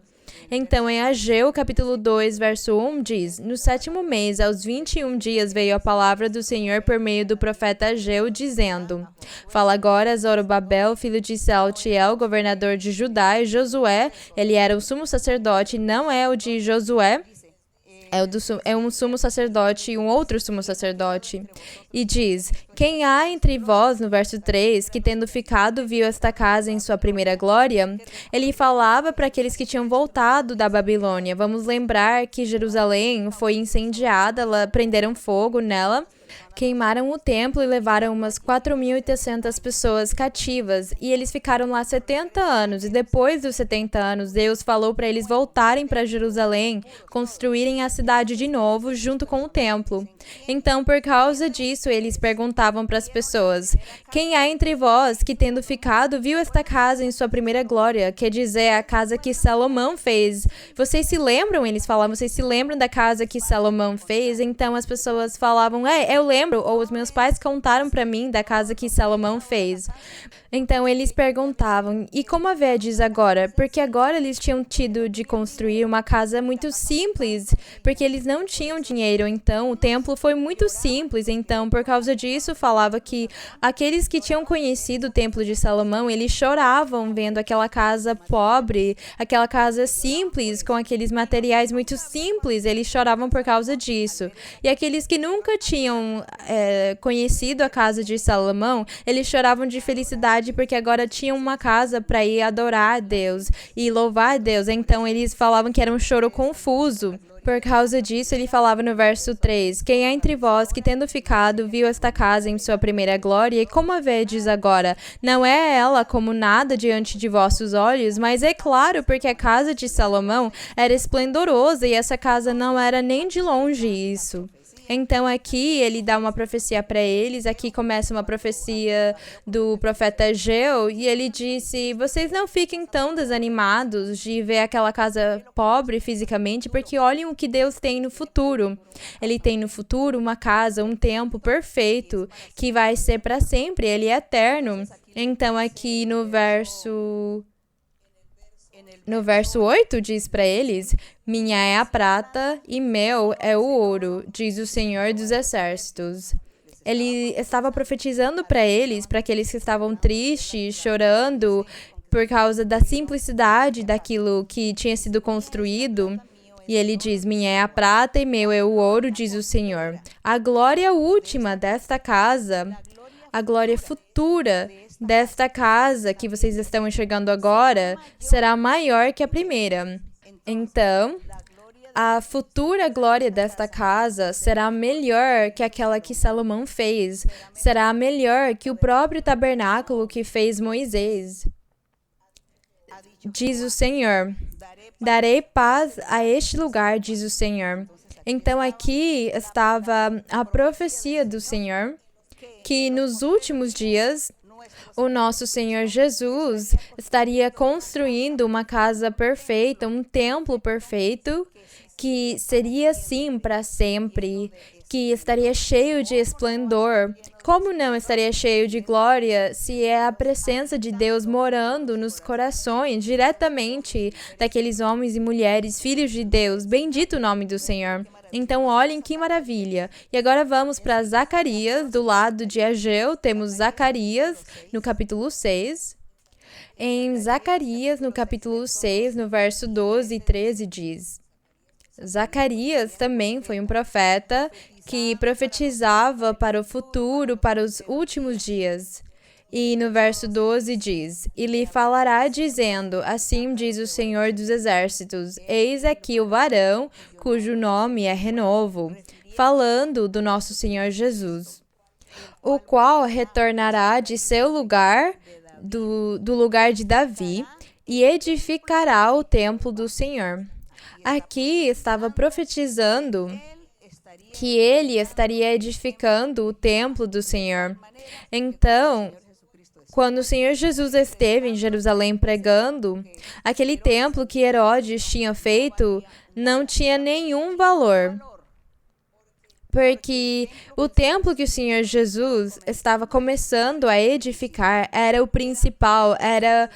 Então, em Ageu, capítulo 2, verso 1, diz, no 7º mês, aos 21 dias, veio a palavra do Senhor por meio do profeta Ageu, dizendo, fala agora Zorobabel, filho de Saltiel, governador de Judá, e Josué, ele era o sumo sacerdote, não é o de Josué, é um sumo sacerdote e um outro sumo sacerdote. E diz, quem há entre vós, no verso 3, que tendo ficado viu esta casa em sua primeira glória? Ele falava para aqueles que tinham voltado da Babilônia. Vamos lembrar que Jerusalém foi incendiada, prenderam fogo nela, queimaram o templo e levaram umas 4.800 pessoas cativas. E eles ficaram lá 70 anos. E depois dos 70 anos, Deus falou para eles voltarem para Jerusalém, construírem a cidade de novo, junto com o templo. Então, por causa disso, eles perguntavam para as pessoas, quem há entre vós que, tendo ficado, viu esta casa em sua primeira glória? Quer dizer, a casa que Salomão fez. Vocês se lembram? Eles falavam, vocês se lembram da casa que Salomão fez? Então, as pessoas falavam, eu lembro, ou os meus pais contaram para mim da casa que Salomão fez. Então, eles perguntavam, e como a Vé diz agora? Porque agora eles tinham tido de construir uma casa muito simples, porque eles não tinham dinheiro, então o templo foi muito simples. Então, por causa disso, falava que aqueles que tinham conhecido o templo de Salomão, eles choravam vendo aquela casa pobre, aquela casa simples, com aqueles materiais muito simples, eles choravam por causa disso. E aqueles que nunca tinham conhecido a casa de Salomão, eles choravam de felicidade porque agora tinham uma casa para ir adorar a Deus e louvar a Deus. Então, eles falavam que era um choro confuso. Por causa disso, ele falava no verso 3, quem é entre vós que, tendo ficado, viu esta casa em sua primeira glória, e como a vedes agora? Não é ela como nada diante de vossos olhos? Mas é claro, porque a casa de Salomão era esplendorosa, e essa casa não era nem de longe isso. Então, aqui, ele dá uma profecia para eles. Aqui começa uma profecia do profeta Ageu. E ele disse, vocês não fiquem tão desanimados de ver aquela casa pobre fisicamente, porque olhem o que Deus tem no futuro. Ele tem no futuro uma casa, um templo perfeito, que vai ser para sempre. Ele é eterno. Então, aqui no verso 8, diz para eles, minha é a prata e meu é o ouro, diz o Senhor dos Exércitos. Ele estava profetizando para eles, para aqueles que estavam tristes, chorando, por causa da simplicidade daquilo que tinha sido construído. E ele diz, minha é a prata e meu é o ouro, diz o Senhor. A glória última desta casa, A glória futura desta casa que vocês estão enxergando agora será maior que a primeira. Então, a futura glória desta casa será melhor que aquela que Salomão fez. Será melhor que o próprio tabernáculo que fez Moisés. Diz o Senhor. Darei paz a este lugar, diz o Senhor. Então aqui estava a profecia do Senhor, que nos últimos dias o nosso Senhor Jesus estaria construindo uma casa perfeita, um templo perfeito, que seria assim para sempre, que estaria cheio de esplendor. Como não estaria cheio de glória se é a presença de Deus morando nos corações diretamente daqueles homens e mulheres, filhos de Deus? Bendito o nome do Senhor. Então, olhem que maravilha. E agora vamos para Zacarias, do lado de Ageu, temos Zacarias no capítulo 6. Em Zacarias, no capítulo 6, no verso 12 e 13, diz: Zacarias também foi um profeta que profetizava para o futuro, para os últimos dias. E no verso 12 diz: E lhe falará dizendo, assim diz o Senhor dos Exércitos, eis aqui o varão, cujo nome é Renovo, falando do nosso Senhor Jesus, o qual retornará de seu lugar, do lugar de Davi, e edificará o templo do Senhor. Aqui estava profetizando que ele estaria edificando o templo do Senhor. Então, quando o Senhor Jesus esteve em Jerusalém pregando, aquele templo que Herodes tinha feito não tinha nenhum valor. Porque o templo que o Senhor Jesus estava começando a edificar era o principal, era...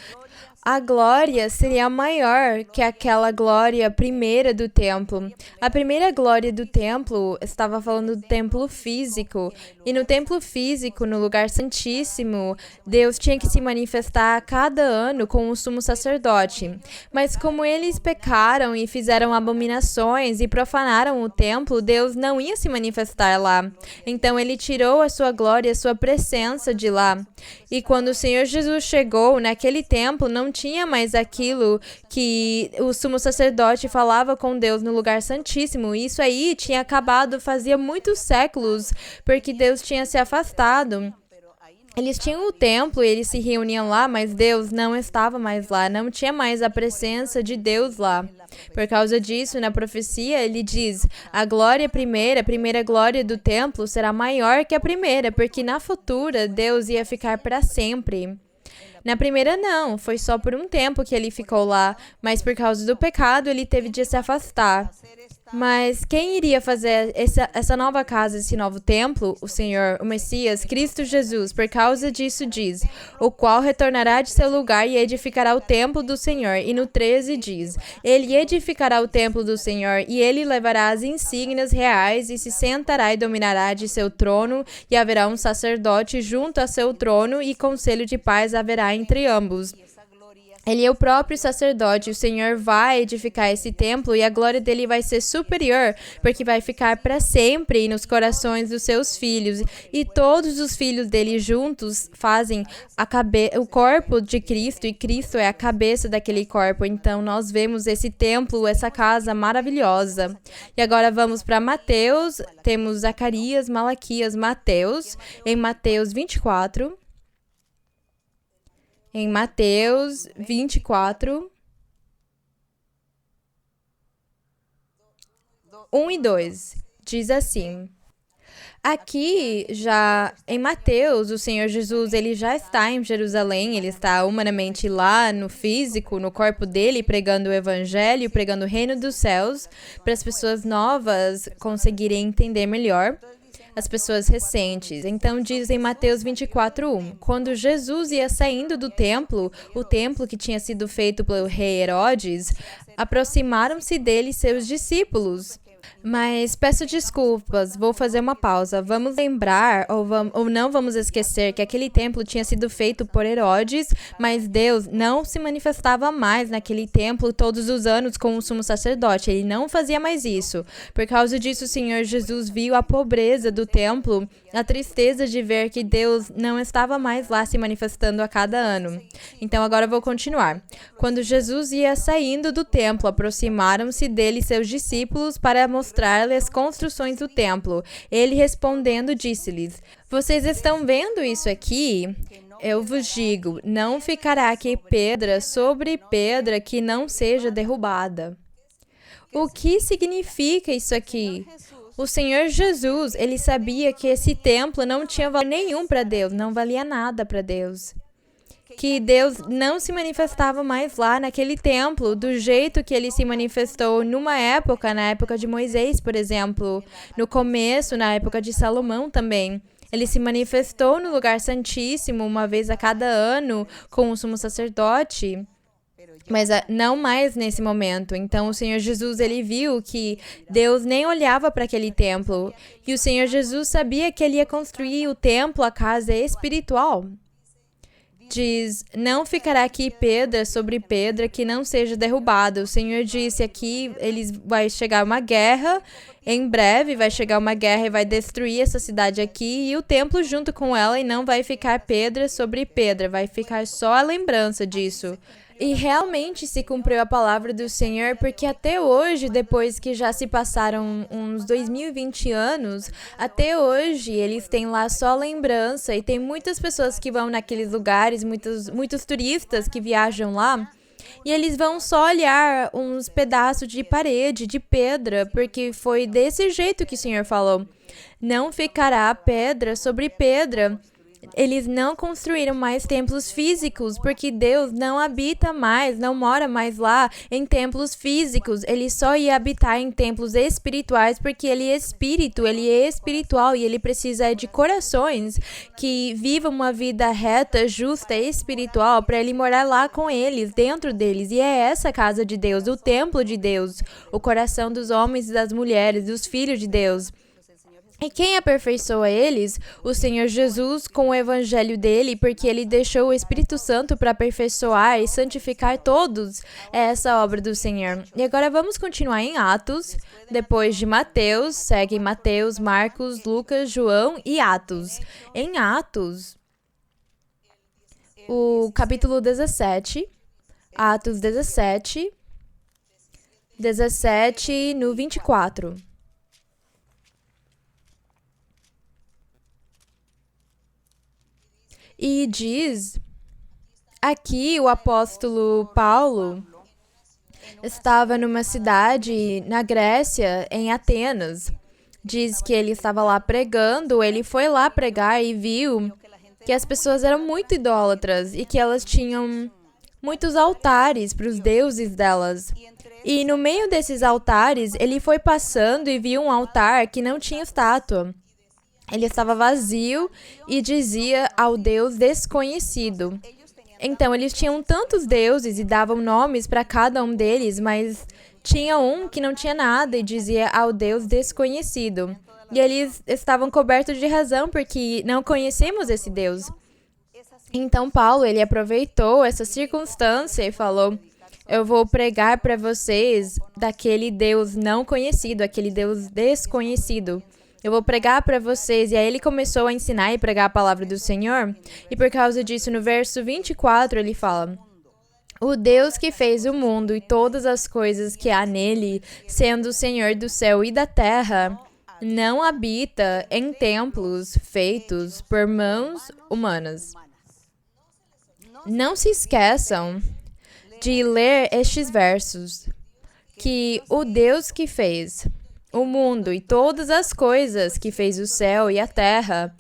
A glória seria maior que aquela glória primeira do templo. A primeira glória do templo estava falando do templo físico. E no templo físico, no lugar santíssimo, Deus tinha que se manifestar a cada ano com o sumo sacerdote. Mas como eles pecaram e fizeram abominações e profanaram o templo, Deus não ia se manifestar lá. Então ele tirou a sua glória, a sua presença de lá. E quando o Senhor Jesus chegou naquele templo, não tinha mais aquilo que o sumo sacerdote falava com Deus no lugar santíssimo. Isso aí tinha acabado fazia muitos séculos, porque Deus tinha se afastado. Eles tinham o templo, eles se reuniam lá, mas Deus não estava mais lá, não tinha mais a presença de Deus lá. Por causa disso, na profecia, ele diz, a primeira glória do templo será maior que a primeira, porque na futura Deus ia ficar para sempre. Na primeira não, foi só por um tempo que ele ficou lá, mas por causa do pecado ele teve de se afastar. Mas quem iria fazer essa nova casa, esse novo templo? O Senhor, o Messias, Cristo Jesus. Por causa disso diz, o qual retornará de seu lugar e edificará o templo do Senhor. E no 13 diz, ele edificará o templo do Senhor e ele levará as insígnias reais e se sentará e dominará de seu trono e haverá um sacerdote junto a seu trono e conselho de paz haverá entre ambos. Ele é o próprio sacerdote, o Senhor vai edificar esse templo e a glória dele vai ser superior, porque vai ficar para sempre nos corações dos seus filhos. E todos os filhos dele juntos fazem o corpo de Cristo, e Cristo é a cabeça daquele corpo. Então nós vemos esse templo, essa casa maravilhosa. E agora vamos para Mateus, temos Zacarias, Malaquias, Mateus, em Mateus 24. Em Mateus 24, 1 e 2, diz assim, aqui já em Mateus, o Senhor Jesus, ele já está em Jerusalém, ele está humanamente lá no físico, no corpo dele, pregando o evangelho, pregando o reino dos céus, para as pessoas novas conseguirem entender melhor. As pessoas recentes. Então diz em Mateus 24:1, quando Jesus ia saindo do templo, o templo que tinha sido feito pelo rei Herodes, aproximaram-se dele seus discípulos. Mas peço desculpas, vou fazer uma pausa. Vamos lembrar, ou não vamos esquecer, que aquele templo tinha sido feito por Herodes, mas Deus não se manifestava mais naquele templo todos os anos com o sumo sacerdote. Ele não fazia mais isso. Por causa disso, o Senhor Jesus viu a pobreza do templo, a tristeza de ver que Deus não estava mais lá se manifestando a cada ano. Então agora eu vou continuar. Quando Jesus ia saindo do templo, aproximaram-se dele seus discípulos para mostrar-lhe as construções do templo. Ele respondendo disse-lhes: Vocês estão vendo isso aqui? Eu vos digo, não ficará aqui pedra sobre pedra que não seja derrubada. O que significa isso aqui? O Senhor Jesus, ele sabia que esse templo não tinha valor nenhum para Deus, não valia nada para Deus. Que Deus não se manifestava mais lá naquele templo do jeito que ele se manifestou na época de Moisés, por exemplo, no começo, na época de Salomão também. Ele se manifestou no lugar santíssimo uma vez a cada ano com o sumo sacerdote, mas não mais nesse momento. Então o Senhor Jesus, ele viu que Deus nem olhava para aquele templo, e o Senhor Jesus sabia que ele ia construir o templo, a casa espiritual. Diz, não ficará aqui pedra sobre pedra que não seja derrubada. O Senhor disse aqui, vai chegar uma guerra, em breve vai chegar uma guerra e vai destruir essa cidade aqui e o templo junto com ela, e não vai ficar pedra sobre pedra, vai ficar só a lembrança disso. E realmente se cumpriu a palavra do Senhor, porque até hoje, depois que já se passaram uns 2020 anos, até hoje eles têm lá só lembrança, e tem muitas pessoas que vão naqueles lugares, muitos turistas que viajam lá, e eles vão só olhar uns pedaços de parede, de pedra, porque foi desse jeito que o Senhor falou. Não ficará pedra sobre pedra. Eles não construíram mais templos físicos, porque Deus não habita mais, não mora mais lá em templos físicos. Ele só ia habitar em templos espirituais, porque ele é espírito, ele é espiritual, e ele precisa de corações que vivam uma vida reta, justa e espiritual, para ele morar lá com eles, dentro deles. E é essa a casa de Deus, o templo de Deus, o coração dos homens e das mulheres, dos filhos de Deus. E quem aperfeiçoa eles? O Senhor Jesus, com o evangelho dele, porque ele deixou o Espírito Santo para aperfeiçoar e santificar todos. É essa obra do Senhor. E agora vamos continuar em Atos. Depois de Mateus, seguem Mateus, Marcos, Lucas, João e Atos. Em Atos, o capítulo 17, Atos 17, no 24. E diz, aqui o apóstolo Paulo estava numa cidade na Grécia, em Atenas. Diz que ele estava lá pregando, ele foi lá pregar e viu que as pessoas eram muito idólatras e que elas tinham muitos altares para os deuses delas. E no meio desses altares, ele foi passando e viu um altar que não tinha estátua. Ele estava vazio e dizia ao Deus desconhecido. Então, eles tinham tantos deuses e davam nomes para cada um deles, mas tinha um que não tinha nada e dizia ao Deus desconhecido. E eles estavam cobertos de razão, porque não conhecemos esse Deus. Então, Paulo, ele aproveitou essa circunstância e falou: eu vou pregar para vocês daquele Deus não conhecido, aquele Deus desconhecido. Eu vou pregar para vocês. E aí ele começou a ensinar e pregar a palavra do Senhor. E por causa disso, no verso 24, ele fala: o Deus que fez o mundo e todas as coisas que há nele, sendo o Senhor do céu e da terra, não habita em templos feitos por mãos humanas. Não se esqueçam de ler estes versos, que o Deus que fez o mundo e todas as coisas, que fez o céu e a terra,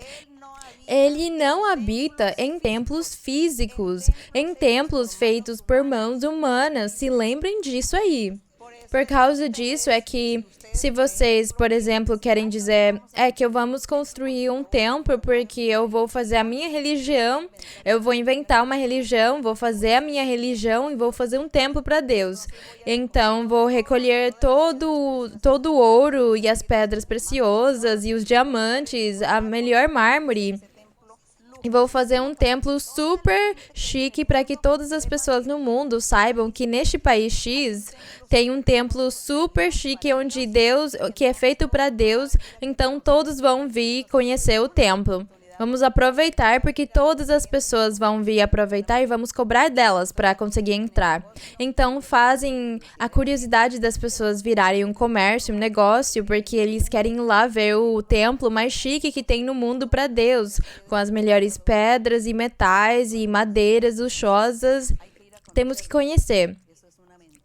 ele não habita em templos físicos, em templos feitos por mãos humanas. Se lembrem disso aí. Por causa disso é que se vocês, por exemplo, querem dizer que eu vamos construir um templo porque eu vou fazer a minha religião, eu vou inventar uma religião, vou fazer a minha religião e vou fazer um templo para Deus. Então, vou recolher todo o ouro e as pedras preciosas e os diamantes, a melhor mármore. E vou fazer um templo super chique para que todas as pessoas no mundo saibam que neste país X tem um templo super chique onde Deus, que é feito para Deus, então todos vão vir conhecer o templo. Vamos aproveitar porque todas as pessoas vão vir aproveitar e vamos cobrar delas para conseguir entrar. Então fazem a curiosidade das pessoas virarem um comércio, um negócio, porque eles querem ir lá ver o templo mais chique que tem no mundo para Deus, com as melhores pedras e metais e madeiras luxuosas. Temos que conhecer.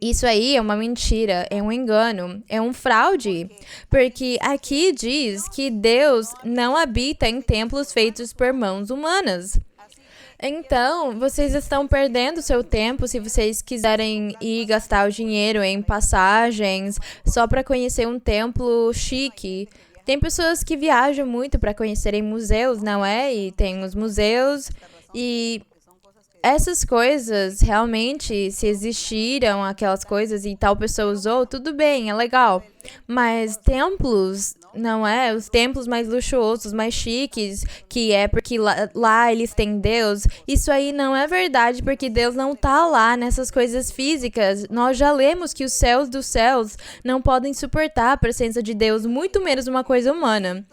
Isso aí é uma mentira, é um engano, é um fraude, porque aqui diz que Deus não habita em templos feitos por mãos humanas. Então, vocês estão perdendo seu tempo se vocês quiserem ir gastar o dinheiro em passagens só para conhecer um templo chique. Tem pessoas que viajam muito para conhecerem museus, não é? E tem os museus e essas coisas, realmente, se existiram aquelas coisas e tal pessoa usou, tudo bem, é legal. Mas templos, não é? Os templos mais luxuosos, mais chiques, que é porque lá eles têm Deus, isso aí não é verdade, porque Deus não tá lá nessas coisas físicas. Nós já lemos que os céus dos céus não podem suportar a presença de Deus, muito menos uma coisa humana.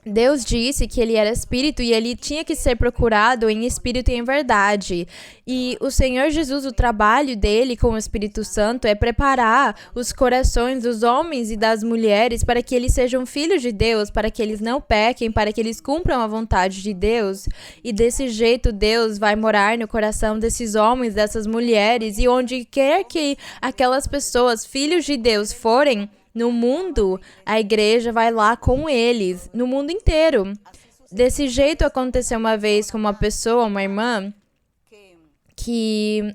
Deus disse que ele era espírito e ele tinha que ser procurado em espírito e em verdade. E o Senhor Jesus, o trabalho dele com o Espírito Santo é preparar os corações dos homens e das mulheres para que eles sejam filhos de Deus, para que eles não pequem, para que eles cumpram a vontade de Deus. E desse jeito Deus vai morar no coração desses homens, dessas mulheres, e onde quer que aquelas pessoas, filhos de Deus, forem, no mundo, a igreja vai lá com eles, no mundo inteiro. Desse jeito aconteceu uma vez com uma pessoa, uma irmã, que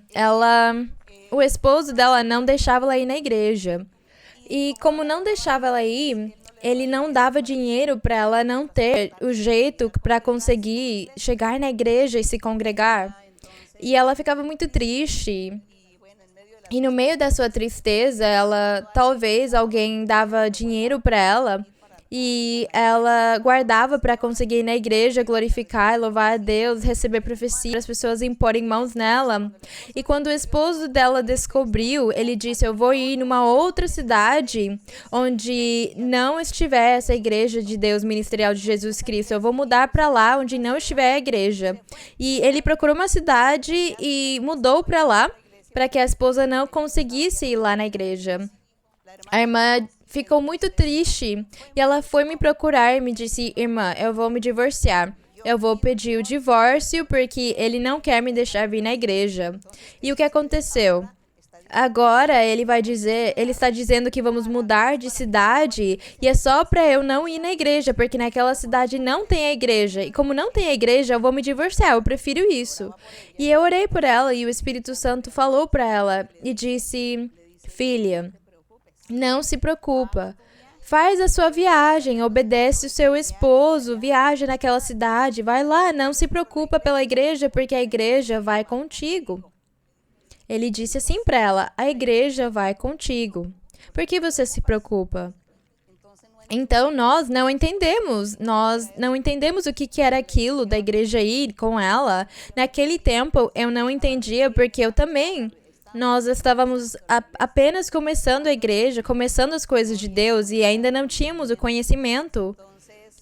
o esposo dela não deixava ela ir na igreja. E como não deixava ela ir, ele não dava dinheiro para ela não ter o jeito para conseguir chegar na igreja e se congregar. E ela ficava muito triste. E no meio da sua tristeza, talvez alguém dava dinheiro para ela e ela guardava para conseguir ir na igreja, glorificar e louvar a Deus, receber profecia, as pessoas imporem mãos nela. E quando o esposo dela descobriu, ele disse: eu vou ir numa outra cidade onde não estiver essa igreja de Deus ministerial de Jesus Cristo. Eu vou mudar para lá onde não estiver a igreja. E ele procurou uma cidade e mudou para lá, para que a esposa não conseguisse ir lá na igreja. A irmã ficou muito triste e ela foi me procurar e me disse: irmã, eu vou me divorciar. Eu vou pedir o divórcio porque ele não quer me deixar vir na igreja. E o que aconteceu? Agora ele está dizendo que vamos mudar de cidade e é só para eu não ir na igreja, porque naquela cidade não tem a igreja. E como não tem a igreja, eu vou me divorciar, eu prefiro isso. E eu orei por ela e o Espírito Santo falou para ela e disse: filha, não se preocupa. Faz a sua viagem, obedece o seu esposo, viaja naquela cidade, vai lá, não se preocupa pela igreja, porque a igreja vai contigo. Ele disse assim para ela: a igreja vai contigo. Por que você se preocupa? Então, nós não entendemos o que era aquilo da igreja ir com ela. Naquele tempo, eu não entendia, porque eu também. Nós estávamos apenas começando a igreja, começando as coisas de Deus e ainda não tínhamos o conhecimento.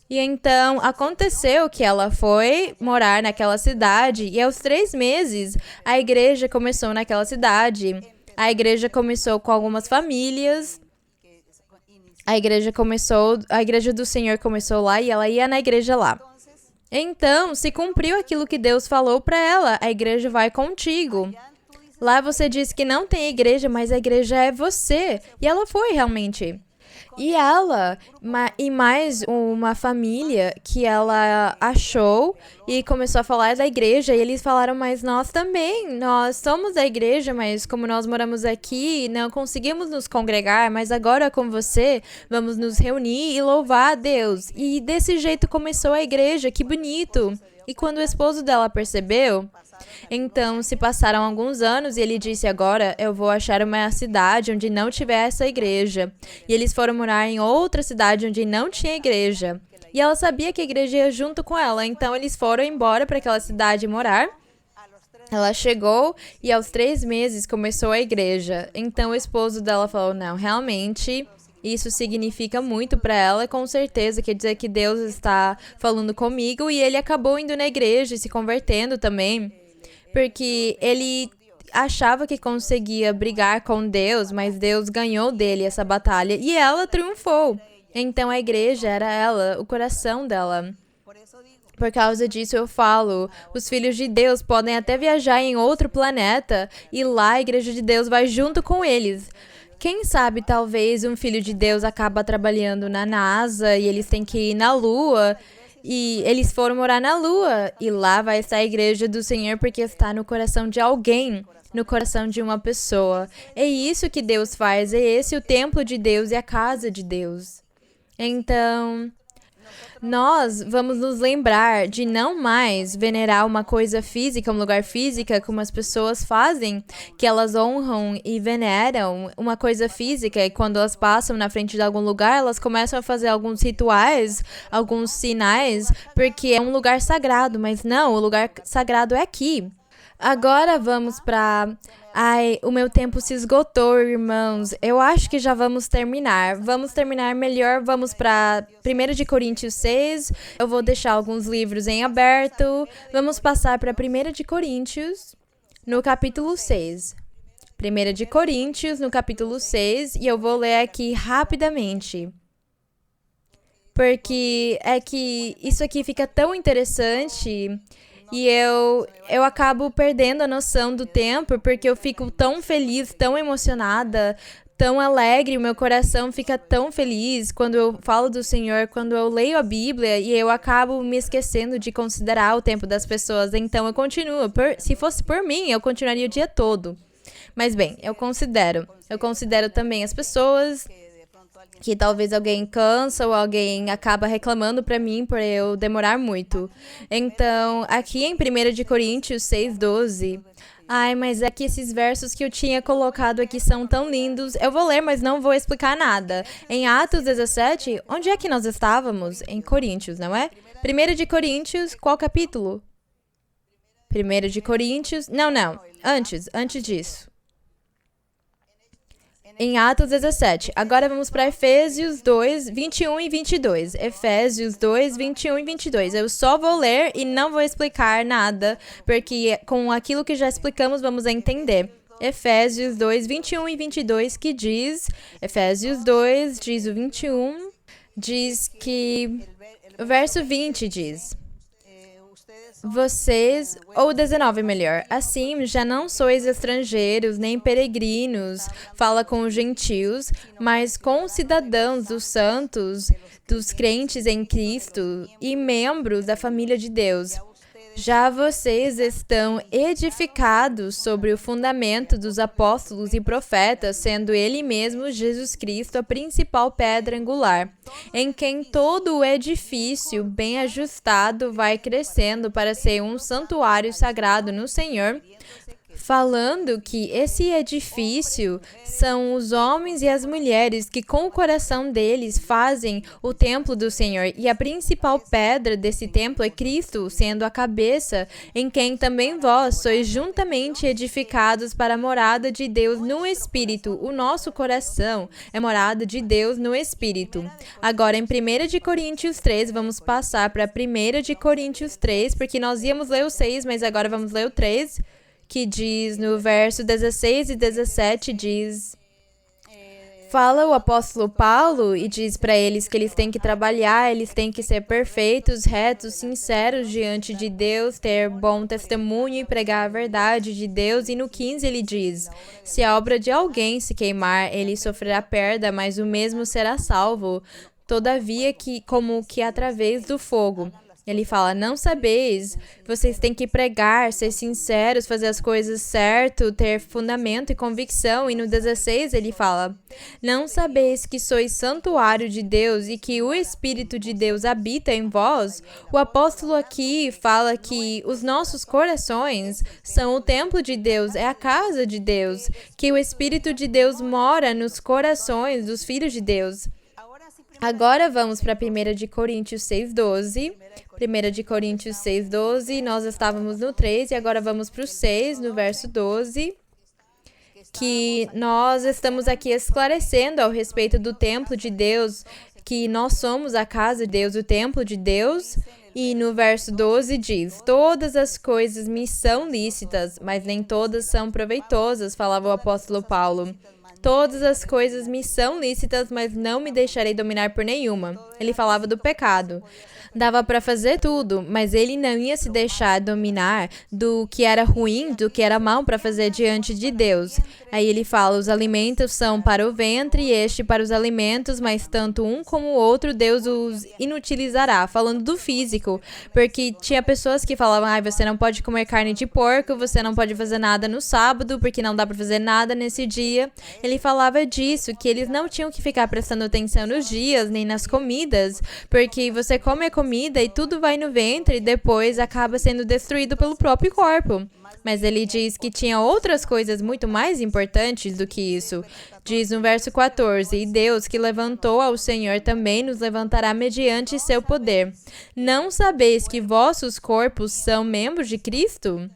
E então, aconteceu que ela foi morar naquela cidade e aos 3 meses, a igreja começou naquela cidade. A igreja começou com algumas famílias. A igreja do Senhor começou lá e ela ia na igreja lá. Então, se cumpriu aquilo que Deus falou para ela: a igreja vai contigo. Lá você diz que não tem igreja, mas a igreja é você. E ela foi realmente. E ela, e mais uma família que ela achou e começou a falar da igreja. E eles falaram, mas nós também, nós somos da igreja, mas como nós moramos aqui, não conseguimos nos congregar, mas agora com você, vamos nos reunir e louvar a Deus. E desse jeito começou a igreja, que bonito. E quando o esposo dela percebeu, então se passaram alguns anos e ele disse, agora eu vou achar uma cidade onde não tiver essa igreja. E eles foram morar em outra cidade onde não tinha igreja. E ela sabia que a igreja ia junto com ela, então eles foram embora para aquela cidade morar. Ela chegou e aos 3 meses começou a igreja. Então o esposo dela falou, não, realmente isso significa muito para ela, com certeza quer dizer que Deus está falando comigo. E ele acabou indo na igreja e se convertendo também, porque ele achava que conseguia brigar com Deus, mas Deus ganhou dele essa batalha e ela triunfou. Então a igreja era ela, o coração dela. Por causa disso eu falo, os filhos de Deus podem até viajar em outro planeta e lá a igreja de Deus vai junto com eles. Quem sabe, talvez, um filho de Deus acaba trabalhando na NASA e eles têm que ir na Lua. E eles foram morar na Lua. E lá vai estar a igreja do Senhor porque está no coração de alguém. No coração de uma pessoa. É isso que Deus faz. É esse o templo de Deus e a casa de Deus. Então, nós vamos nos lembrar de não mais venerar uma coisa física, um lugar físico, como as pessoas fazem, que elas honram e veneram uma coisa física e quando elas passam na frente de algum lugar, elas começam a fazer alguns rituais, alguns sinais, porque é um lugar sagrado, mas não, o lugar sagrado é aqui. Agora vamos para... Ai, o meu tempo se esgotou, irmãos. Eu acho que já vamos terminar. Vamos terminar melhor. Vamos para 1 de Coríntios 6. Eu vou deixar alguns livros em aberto. Vamos passar para 1 de Coríntios, no capítulo 6. 1 de Coríntios, no capítulo 6. E eu vou ler aqui rapidamente. Porque é que isso aqui fica tão interessante... E eu acabo perdendo a noção do tempo, porque eu fico tão feliz, tão emocionada, tão alegre, o meu coração fica tão feliz quando eu falo do Senhor, quando eu leio a Bíblia, e eu acabo me esquecendo de considerar o tempo das pessoas. Então eu continuo. Se fosse por mim, eu continuaria o dia todo. Mas bem, eu considero também as pessoas... que talvez alguém cansa ou alguém acaba reclamando para mim por eu demorar muito. Então, aqui em 1 de Coríntios 6:12, ai, mas é que esses versos que eu tinha colocado aqui são tão lindos. Eu vou ler, mas não vou explicar nada. Em Atos 17, onde é que nós estávamos? Em Coríntios, não é? 1 de Coríntios, qual capítulo? 1 de Coríntios, não, antes disso. Em Atos 17. Agora vamos para Efésios 2, 21 e 22. Efésios 2, 21 e 22. Eu só vou ler e não vou explicar nada, porque com aquilo que já explicamos vamos entender. Efésios 2, 21 e 22, que diz... Efésios 2, diz o 21, diz que... O verso 20 diz... Vocês, ou 19 melhor, assim já não sois estrangeiros nem peregrinos, fala com os gentios, mas com cidadãos dos santos, dos crentes em Cristo e membros da família de Deus. Já vocês estão edificados sobre o fundamento dos apóstolos e profetas, sendo ele mesmo, Jesus Cristo, a principal pedra angular, em quem todo o edifício bem ajustado vai crescendo para ser um santuário sagrado no Senhor, falando que esse edifício são os homens e as mulheres que com o coração deles fazem o templo do Senhor. E a principal pedra desse templo é Cristo, sendo a cabeça, em quem também vós sois juntamente edificados para a morada de Deus no Espírito. O nosso coração é morada de Deus no Espírito. Agora, em 1 de Coríntios 3, vamos passar para 1 de Coríntios 3, porque nós íamos ler o 6, mas agora vamos ler o 3, que diz no verso 16 e 17, diz... fala o apóstolo Paulo e diz para eles que eles têm que trabalhar, eles têm que ser perfeitos, retos, sinceros diante de Deus, ter bom testemunho e pregar a verdade de Deus. E no 15 ele diz: se a obra de alguém se queimar, ele sofrerá perda, mas o mesmo será salvo, todavia como que através do fogo. Ele fala, não sabeis, vocês têm que pregar, ser sinceros, fazer as coisas certo, ter fundamento e convicção. E no 16 ele fala, não sabeis que sois santuário de Deus e que o Espírito de Deus habita em vós? O apóstolo aqui fala que os nossos corações são o templo de Deus, é a casa de Deus, que o Espírito de Deus mora nos corações dos filhos de Deus. Agora vamos para 1 de Coríntios 6:12. 1 de Coríntios 6:12, nós estávamos no 3 e agora vamos para o 6, no verso 12, que nós estamos aqui esclarecendo ao respeito do templo de Deus, que nós somos a casa de Deus, o templo de Deus. E no verso 12 diz, todas as coisas me são lícitas, mas nem todas são proveitosas, falava o apóstolo Paulo. Todas as coisas me são lícitas, mas não me deixarei dominar por nenhuma. Ele falava do pecado. Dava para fazer tudo, mas ele não ia se deixar dominar do que era ruim, do que era mal para fazer diante de Deus. Aí ele fala, os alimentos são para o ventre e este para os alimentos, mas tanto um como o outro Deus os inutilizará. Falando do físico, porque tinha pessoas que falavam, você não pode comer carne de porco, você não pode fazer nada no sábado, porque não dá para fazer nada nesse dia. Ele falava disso, que eles não tinham que ficar prestando atenção nos dias, nem nas comidas, porque você come a comida e tudo vai no ventre e depois acaba sendo destruído pelo próprio corpo. Mas ele diz que tinha outras coisas muito mais importantes do que isso. Diz no verso 14, e Deus que levantou ao Senhor também nos levantará mediante seu poder. Não sabeis que vossos corpos são membros de Cristo?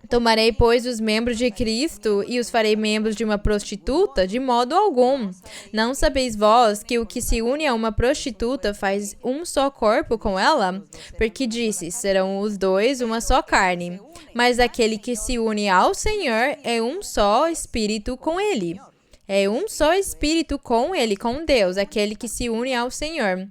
Tomarei, pois, os membros de Cristo e os farei membros de uma prostituta? De modo algum. Não sabeis vós que o que se une a uma prostituta faz um só corpo com ela? Porque disse, serão os dois uma só carne. Mas aquele que se une ao Senhor é um só espírito com ele. É um só espírito com ele, com Deus, aquele que se une ao Senhor.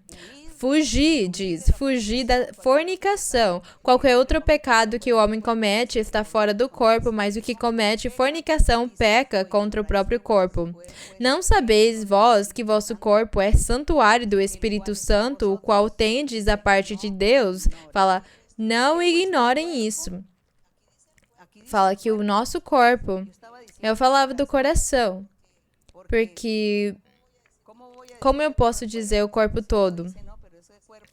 Fugir, diz, fugir da fornicação. Qualquer outro pecado que o homem comete está fora do corpo, mas o que comete fornicação peca contra o próprio corpo. Não sabeis vós que vosso corpo é santuário do Espírito Santo, o qual tendes da parte de Deus? Fala, não ignorem isso. Fala que o nosso corpo, eu falava do coração, porque como eu posso dizer o corpo todo?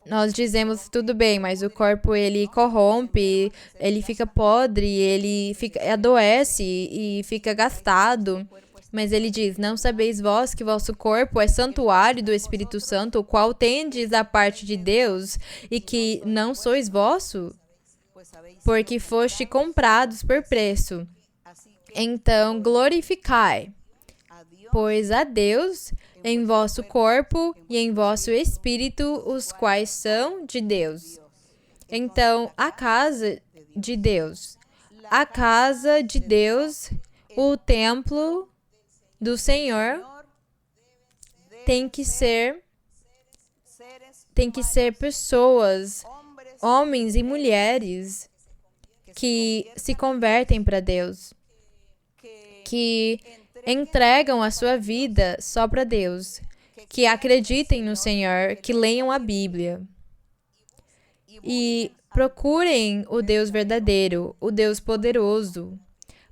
Nós dizemos tudo bem, mas o corpo ele corrompe, ele fica podre, ele adoece e fica gastado. Mas ele diz, não sabeis vós que vosso corpo é santuário do Espírito Santo, o qual tendes da parte de Deus, e que não sois vosso? Porque foste comprados por preço. Então glorificai, pois a Deus em vosso corpo e em vosso espírito, os quais são de Deus. Então, a casa de Deus, o templo do Senhor, tem que ser pessoas, homens e mulheres, que se convertem para Deus, que entregam a sua vida só para Deus, que acreditem no Senhor, que leiam a Bíblia e procurem o Deus verdadeiro, o Deus poderoso,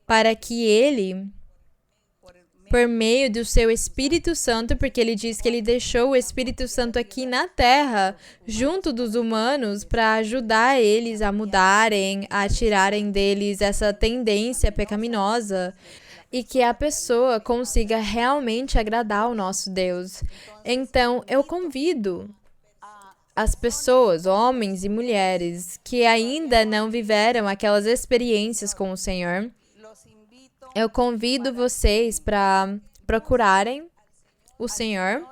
para que Ele, por meio do seu Espírito Santo, porque Ele diz que Ele deixou o Espírito Santo aqui na terra, junto dos humanos, para ajudar eles a mudarem, a tirarem deles essa tendência pecaminosa, e que a pessoa consiga realmente agradar ao nosso Deus. Então, eu convido as pessoas, homens e mulheres, que ainda não viveram aquelas experiências com o Senhor, eu convido vocês para procurarem o Senhor,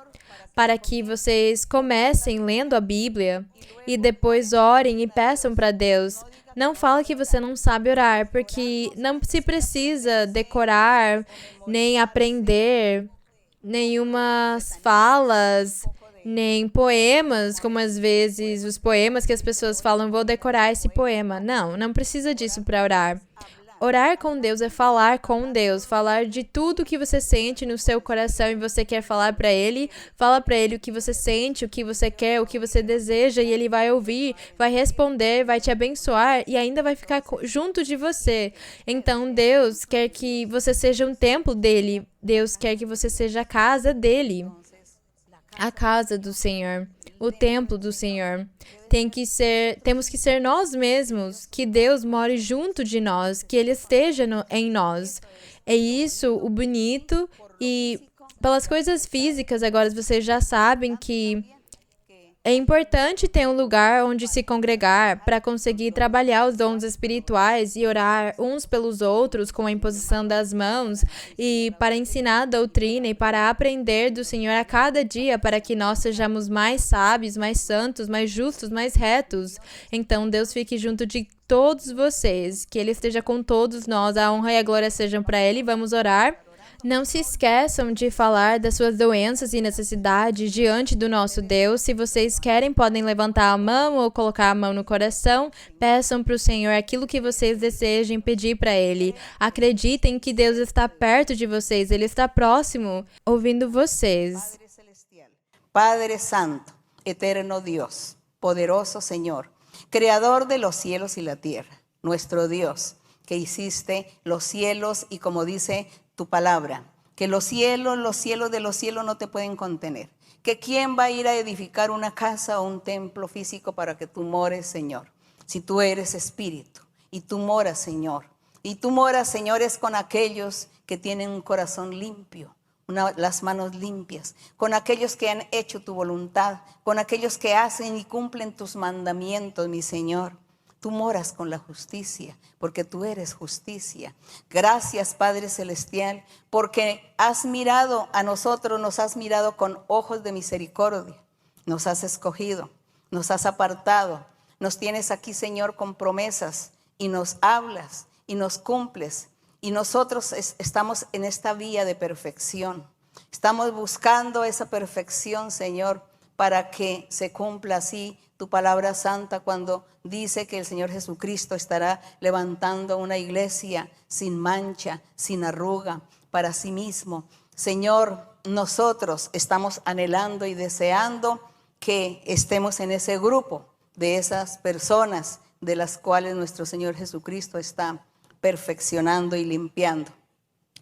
para que vocês comecem lendo a Bíblia e depois orem e peçam para Deus. Não fala que você não sabe orar, porque não se precisa decorar, nem aprender nenhumas falas, nem poemas, como às vezes os poemas que as pessoas falam, vou decorar esse poema. Não, não precisa disso para orar. Orar com Deus é falar com Deus, falar de tudo que você sente no seu coração e você quer falar para Ele. Fala para Ele o que você sente, o que você quer, o que você deseja e Ele vai ouvir, vai responder, vai te abençoar e ainda vai ficar junto de você. Então Deus quer que você seja um templo dele. Deus quer que você seja a casa dele. A casa do Senhor, o templo do Senhor. Temos que ser nós mesmos, que Deus more junto de nós, que Ele esteja em nós. É isso o bonito e pelas coisas físicas, agora vocês já sabem que é importante ter um lugar onde se congregar para conseguir trabalhar os dons espirituais e orar uns pelos outros com a imposição das mãos e para ensinar a doutrina e para aprender do Senhor a cada dia para que nós sejamos mais sábios, mais santos, mais justos, mais retos. Então Deus fique junto de todos vocês, que Ele esteja com todos nós, a honra e a glória sejam para Ele. Vamos orar. Não se esqueçam de falar das suas doenças e necessidades diante do nosso Deus. Se vocês querem, podem levantar a mão ou colocar a mão no coração. Peçam para o Senhor aquilo que vocês desejem pedir para Ele. Acreditem que Deus está perto de vocês. Ele está próximo, ouvindo vocês. Padre Santo, eterno Dios, poderoso Señor, Creador de los cielos y la tierra, nuestro Dios, que hiciste los cielos y como dice tu palabra, que los cielos de los cielos no te pueden contener. Que quién va a ir a edificar una casa o un templo físico para que tú mores, Señor. Si tú eres espíritu y tú moras, Señor. Y tú moras, Señor, es con aquellos que tienen un corazón limpio, las manos limpias, con aquellos que han hecho tu voluntad, con aquellos que hacen y cumplen tus mandamientos, mi Señor. Tú moras con la justicia, porque tú eres justicia. Gracias, Padre Celestial, porque has mirado a nosotros, nos has mirado con ojos de misericordia. Nos has escogido, nos has apartado. Nos tienes aquí, Señor, con promesas y nos hablas y nos cumples. Y nosotros estamos en esta vía de perfección. Estamos buscando esa perfección, Señor, para que se cumpla así tu palabra santa cuando dice que el Señor Jesucristo estará levantando una iglesia sin mancha, sin arruga, para sí mismo. Señor, nosotros estamos anhelando y deseando que estemos en ese grupo de esas personas de las cuales nuestro Señor Jesucristo está perfeccionando y limpiando.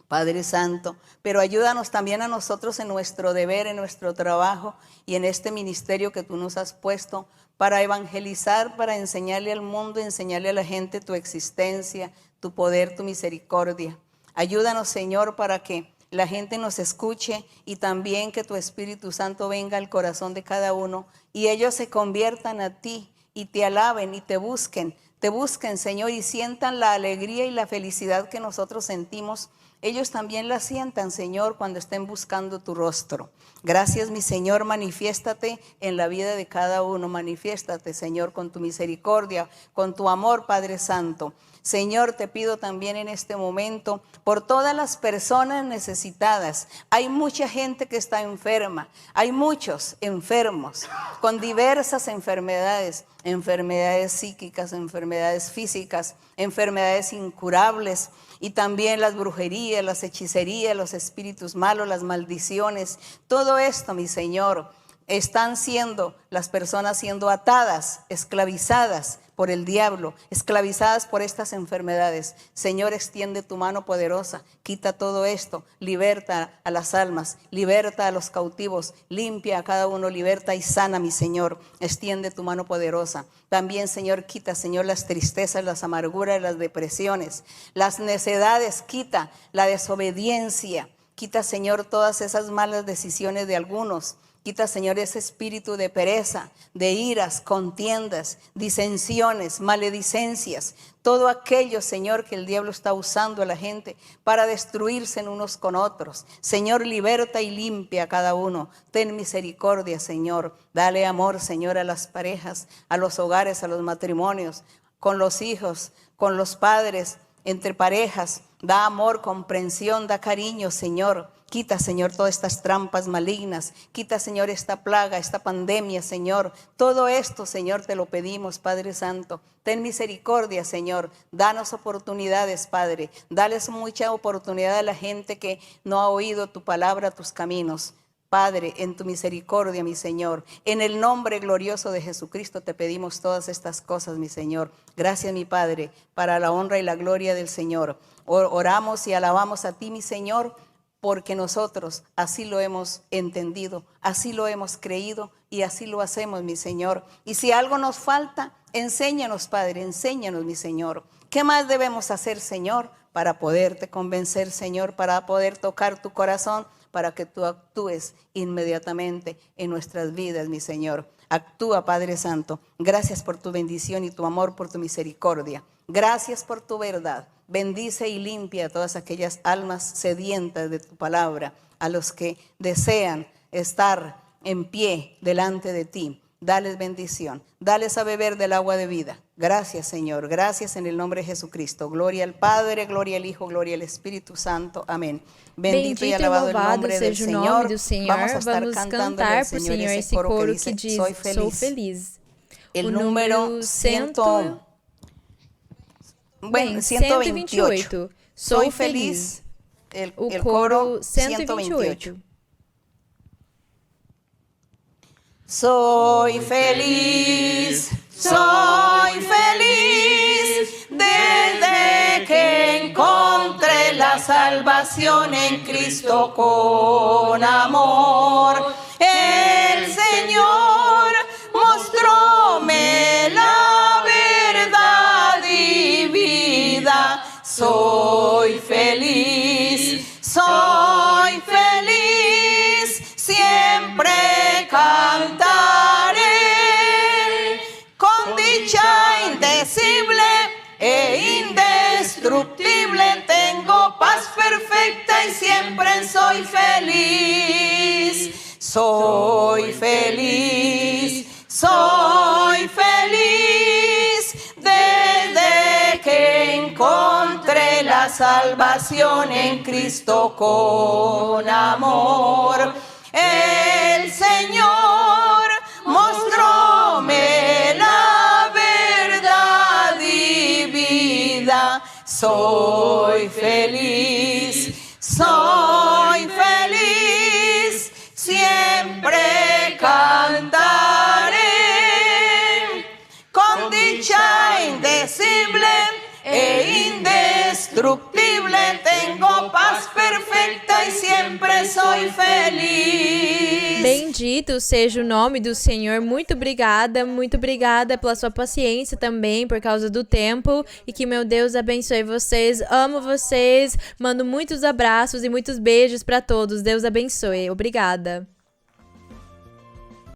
Padre Santo, pero ayúdanos también a nosotros en nuestro deber, en nuestro trabajo y en este ministerio que tú nos has puesto para evangelizar, para enseñarle al mundo, enseñarle a la gente tu existencia, tu poder, tu misericordia. Ayúdanos, Señor, para que la gente nos escuche y también que tu Espíritu Santo venga al corazón de cada uno y ellos se conviertan a ti y te alaben y te busquen, Señor, y sientan la alegría y la felicidad que nosotros sentimos. Ellos también la sientan, Señor, cuando estén buscando tu rostro. Gracias, mi Señor, manifiéstate en la vida de cada uno. Manifiéstate, Señor, con tu misericordia, con tu amor, Padre Santo. Señor, te pido también en este momento por todas las personas necesitadas. Hay mucha gente que está enferma, hay muchos enfermos con diversas enfermedades, enfermedades psíquicas, enfermedades físicas, enfermedades incurables y también las brujerías, las hechicerías, los espíritus malos, las maldiciones. Todo esto, mi Señor, están siendo las personas siendo atadas, esclavizadas por el diablo, esclavizadas por estas enfermedades. Señor, extiende tu mano poderosa, quita todo esto, liberta a las almas, liberta a los cautivos, limpia a cada uno, liberta y sana, mi Señor. Extiende tu mano poderosa. También, Señor, quita, Señor, las tristezas, las amarguras, las depresiones, las necedades, quita la desobediencia, quita, Señor, todas esas malas decisiones de algunos. Quita, Señor, ese espíritu de pereza, de iras, contiendas, disensiones, maledicencias, todo aquello, Señor, que el diablo está usando a la gente para destruirse en unos con otros. Señor, liberta y limpia a cada uno. Ten misericordia, Señor. Dale amor, Señor, a las parejas, a los hogares, a los matrimonios, con los hijos, con los padres, entre parejas. Da amor, comprensión, da cariño, Señor. Quita, Señor, todas estas trampas malignas. Quita, Señor, esta plaga, esta pandemia, Señor. Todo esto, Señor, te lo pedimos, Padre Santo. Ten misericordia, Señor. Danos oportunidades, Padre. Dales mucha oportunidad a la gente que no ha oído tu palabra, tus caminos. Padre, en tu misericordia, mi Señor, en el nombre glorioso de Jesucristo te pedimos todas estas cosas, mi Señor. Gracias, mi Padre, para la honra y la gloria del Señor. Oramos y alabamos a ti, mi Señor, porque nosotros así lo hemos entendido, así lo hemos creído y así lo hacemos, mi Señor. Y si algo nos falta, enséñanos, Padre, enséñanos, mi Señor. ¿Qué más debemos hacer, Señor, para poderte convencer, Señor, para poder tocar tu corazón, para que tú actúes inmediatamente en nuestras vidas, mi Señor? Actúa, Padre Santo. Gracias por tu bendición y tu amor, por tu misericordia. Gracias por tu verdad. Bendice y limpia a todas aquellas almas sedientas de tu palabra, a los que desean estar en pie delante de ti. Dales bendición, dales a beber del agua de vida. Gracias, Señor, gracias en el nombre de Jesucristo. Gloria al Padre, gloria al Hijo, gloria al Espíritu Santo. Amén. Bendito y alabado el nombre del seja o nome Señor. do Senhor. Vamos a estar cantando al pro Señor Senhor ese coro que dice, soy Sou feliz. feliz. El O número 128. Sou Soy feliz. feliz. O El coro coro 128. Soy feliz desde que encontré la salvación en Cristo con amor. El Señor mostróme la verdad y vida. Soy feliz, siempre cantaré con dicha indecible e indestructible. Tengo paz perfecta y siempre soy feliz. Soy feliz desde que encontré la salvación en Cristo con amor. El Señor mostróme la verdad y vida. Soy feliz, siempre cantaré con dicha indecible e indestructible. Tengo paz perfecta y siempre soy feliz. Bendito seja o nome do Senhor. Muito obrigada pela sua paciência também, por causa do tempo. E que meu Deus abençoe vocês. Amo vocês. Mando muitos abraços e muitos beijos para todos. Deus abençoe. Obrigada.